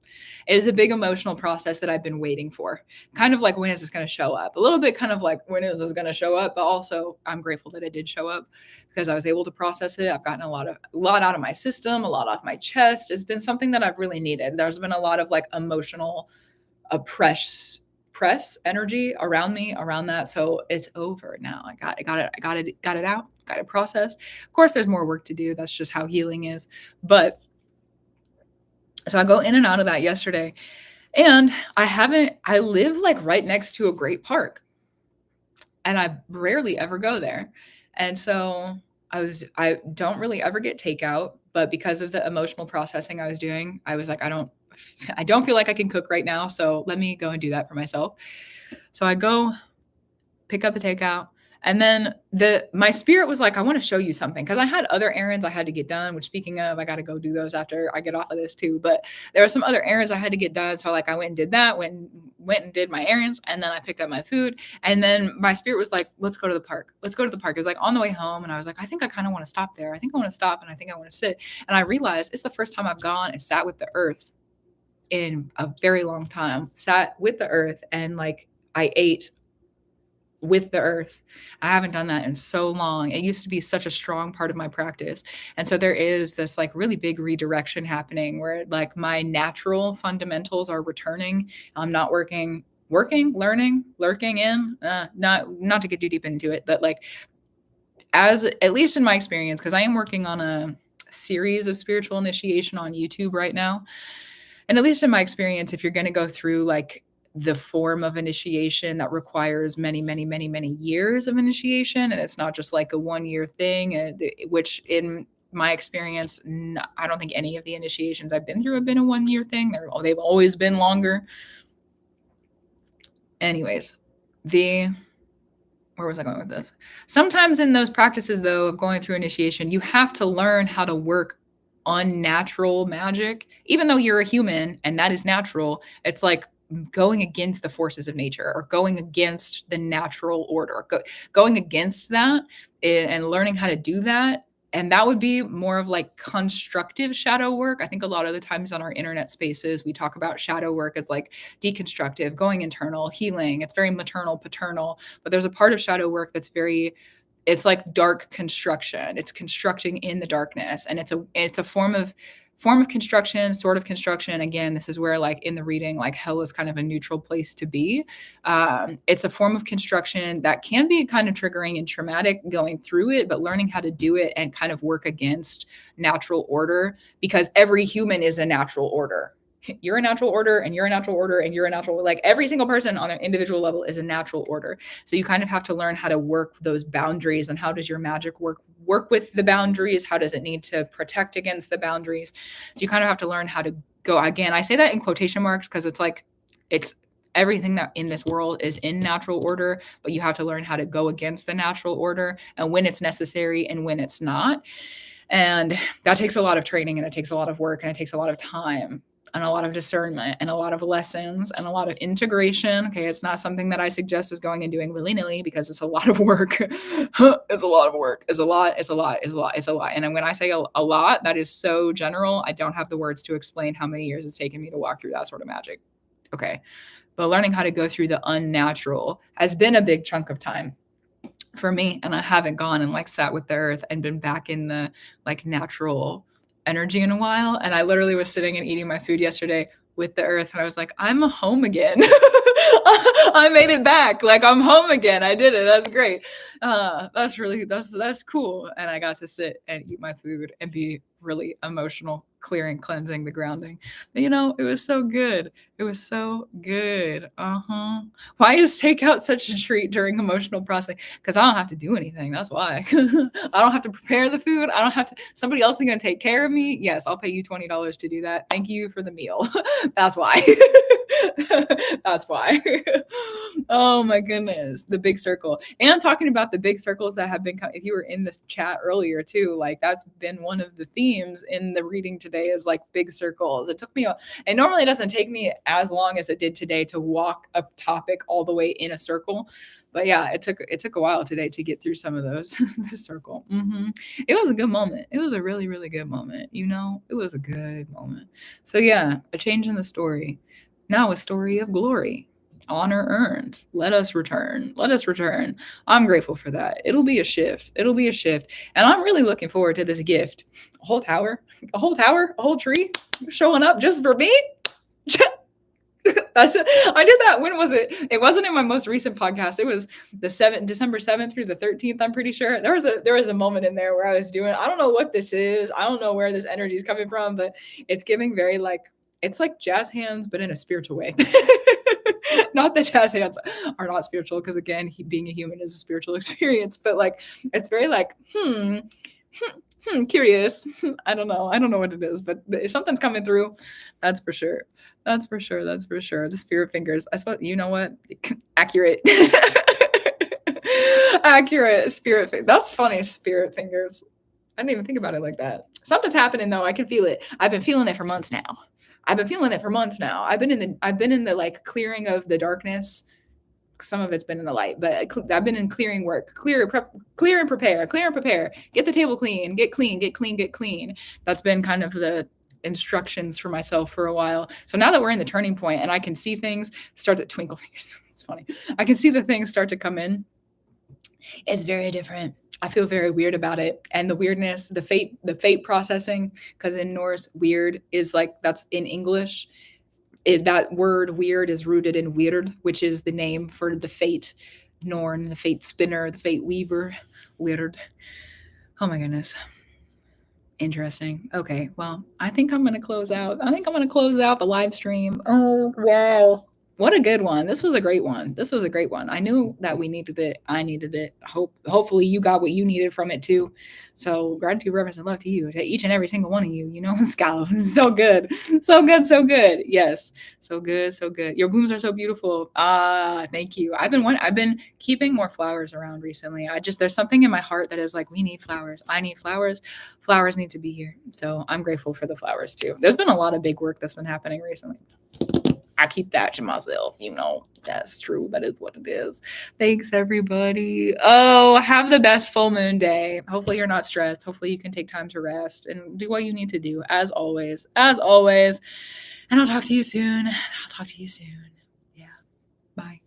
It is a big emotional process that I've been waiting for. Kind of like, when is this going to show up? A little bit kind of like, when is this going to show up? But also, I'm grateful that it did show up because I was able to process it. I've gotten a lot out of my system, a lot off my chest. It's been something that I've really needed. There's been a lot of like emotional press energy around me around that. So it's over now. I got it out, got it processed. Of course, there's more work to do. That's just how healing is. But so I go in and out of that yesterday. And I live like right next to a great park. And I rarely ever go there. And so I don't really ever get takeout, but because of the emotional processing I was doing, I was like, I don't feel like I can cook right now, so let me go and do that for myself. So I go pick up a takeout. And then my spirit was like, I want to show you something, because I had other errands I had to get done, which, speaking of, I got to go do those after I get off of this too. But there were some other errands I had to get done. So like I went and did that, went and did my errands, and then I picked up my food. And then my spirit was like, let's go to the park. Let's go to the park. It was like on the way home. And I was like, I think I kind of want to stop there. I think I want to stop, and I think I want to sit. And I realized it's the first time I've gone and sat with the earth in a very long time. Sat with the earth and like I ate with the earth. I haven't done that in so long. It used to be such a strong part of my practice. And so there is this like really big redirection happening where like my natural fundamentals are returning. I'm not learning, lurking in, not to get too deep into it, but like, as at least in my experience, because I am working on a series of spiritual initiation on YouTube right now. And at least in my experience, if you're going to go through like the form of initiation that requires many, many, many, many years of initiation, and it's not just like a 1 year thing, which in my experience, I don't think any of the initiations I've been through have been a 1 year thing. They've always been longer. Anyways, where was I going with this? Sometimes in those practices, though, of going through initiation, you have to learn how to work unnatural magic. Even though you're a human and that is natural, it's like going against the forces of nature or going against the natural order, going against that and learning how to do that. And that would be more of like constructive shadow work. I think a lot of the times on our internet spaces, we talk about shadow work as like deconstructive, going internal, healing. It's very maternal, paternal, but there's a part of shadow work that's it's like dark construction. It's constructing in the darkness. And it's a form of construction, sort of construction. Again, this is where like in the reading, like hell is kind of a neutral place to be. It's a form of construction that can be kind of triggering and traumatic going through it, but learning how to do it and kind of work against natural order, because every human is a natural order. You're a natural order, and you're a natural order, and you're a natural, like every single person on an individual level is a natural order. So you kind of have to learn how to work those boundaries, and how does your magic work with the boundaries? How does it need to protect against the boundaries? So you kind of have to learn how to go, again, I say that in quotation marks because it's like, it's everything that in this world is in natural order, but you have to learn how to go against the natural order, and when it's necessary and when it's not. And that takes a lot of training, and it takes a lot of work, and it takes a lot of time. and a lot of discernment and a lot of lessons and a lot of integration. Okay, it's not something that I suggest is going and doing willy-nilly because it's a lot of work. It's a lot of work. It's a lot. It's a lot. It's a lot. It's a lot. And then when I say a lot, that is so general. I don't have the words to explain how many years it's taken me to walk through that sort of magic. Okay. But learning how to go through the unnatural has been a big chunk of time for me. And I haven't gone and like sat with the earth and been back in the like natural energy in a while. And I literally was sitting and eating my food yesterday with the earth. And I was like, I'm home again. I made it back. Like I'm home again. I did it. That's great. That's cool. And I got to sit and eat my food and be really emotional, clearing, cleansing the grounding. You know, it was so good. It was so good. Why is takeout such a treat during emotional processing? Because I don't have to do anything. That's why. I don't have to prepare the food. I don't have to. Somebody else is going to take care of me. Yes, I'll pay you $20 to do that. Thank you for the meal. That's why. That's why. Oh my goodness. The big circle. And I'm talking about the big circles that have been, if you were in this chat earlier too, like that's been one of the themes in the reading today is like big circles. It took me, and normally it doesn't take me as long as it did today to walk a topic all the way in a circle. But yeah, it took a while today to get through some of those, the circle. It was a good moment. It was a really, really good moment. You know, it was a good moment. So yeah, a change in the story. Now a story of glory. Honor earned. Let us return. Let us return. I'm grateful for that. It'll be a shift. It'll be a shift. And I'm really looking forward to this gift. A whole tower, a whole tree showing up just for me. I did that. When was it? It wasn't in my most recent podcast. It was December 7th through the 13th. I'm pretty sure there was a moment in there where I was doing, I don't know what this is. I don't know where this energy is coming from, but it's giving very like, it's like jazz hands, but in a spiritual way. Not that jazz hands are not spiritual, because again, being a human is a spiritual experience, but like, it's very like, curious. I don't know what it is, but something's coming through. That's for sure. That's for sure. That's for sure. The spirit fingers. I suppose, you know what? Accurate. Accurate spirit. That's funny. Spirit fingers. I didn't even think about it like that. Something's happening though. I can feel it. I've been feeling it for months now. I've been in the like clearing of the darkness. Some of it's been in the light, but I've been in clearing work. Clear and prepare. Get the table clean. Get clean. That's been kind of the instructions for myself for a while. So now that we're in the turning point and I can see things start to twinkle fingers. It's funny. I can see the things start to come in. It's very different. I feel very weird about it. And the weirdness, the fate processing, because in Norse, weird is like, that's in English. That word weird is rooted in weird, which is the name for the fate Norn, the fate spinner, the fate weaver. Weird. Oh my goodness. Interesting. Okay, well, I think I'm going to close out. The live stream. Oh, wow. What a good one. This was a great one. I knew that we needed it. I needed it. Hopefully you got what you needed from it too. So gratitude, reverence, and love to you, to each and every single one of you. You know, Scala, so good. So good. Yes. So good. Your blooms are so beautiful. Thank you. I've been keeping more flowers around recently. There's something in my heart that is like, we need flowers. I need flowers. Flowers need to be here. So I'm grateful for the flowers too. There's been a lot of big work that's been happening recently. I keep that to myself, you know. That's true. That is what it is. Thanks, everybody. Oh, have the best full moon day. Hopefully you're not stressed. Hopefully you can take time to rest and do what you need to do, as always. And I'll talk to you soon. Yeah. Bye.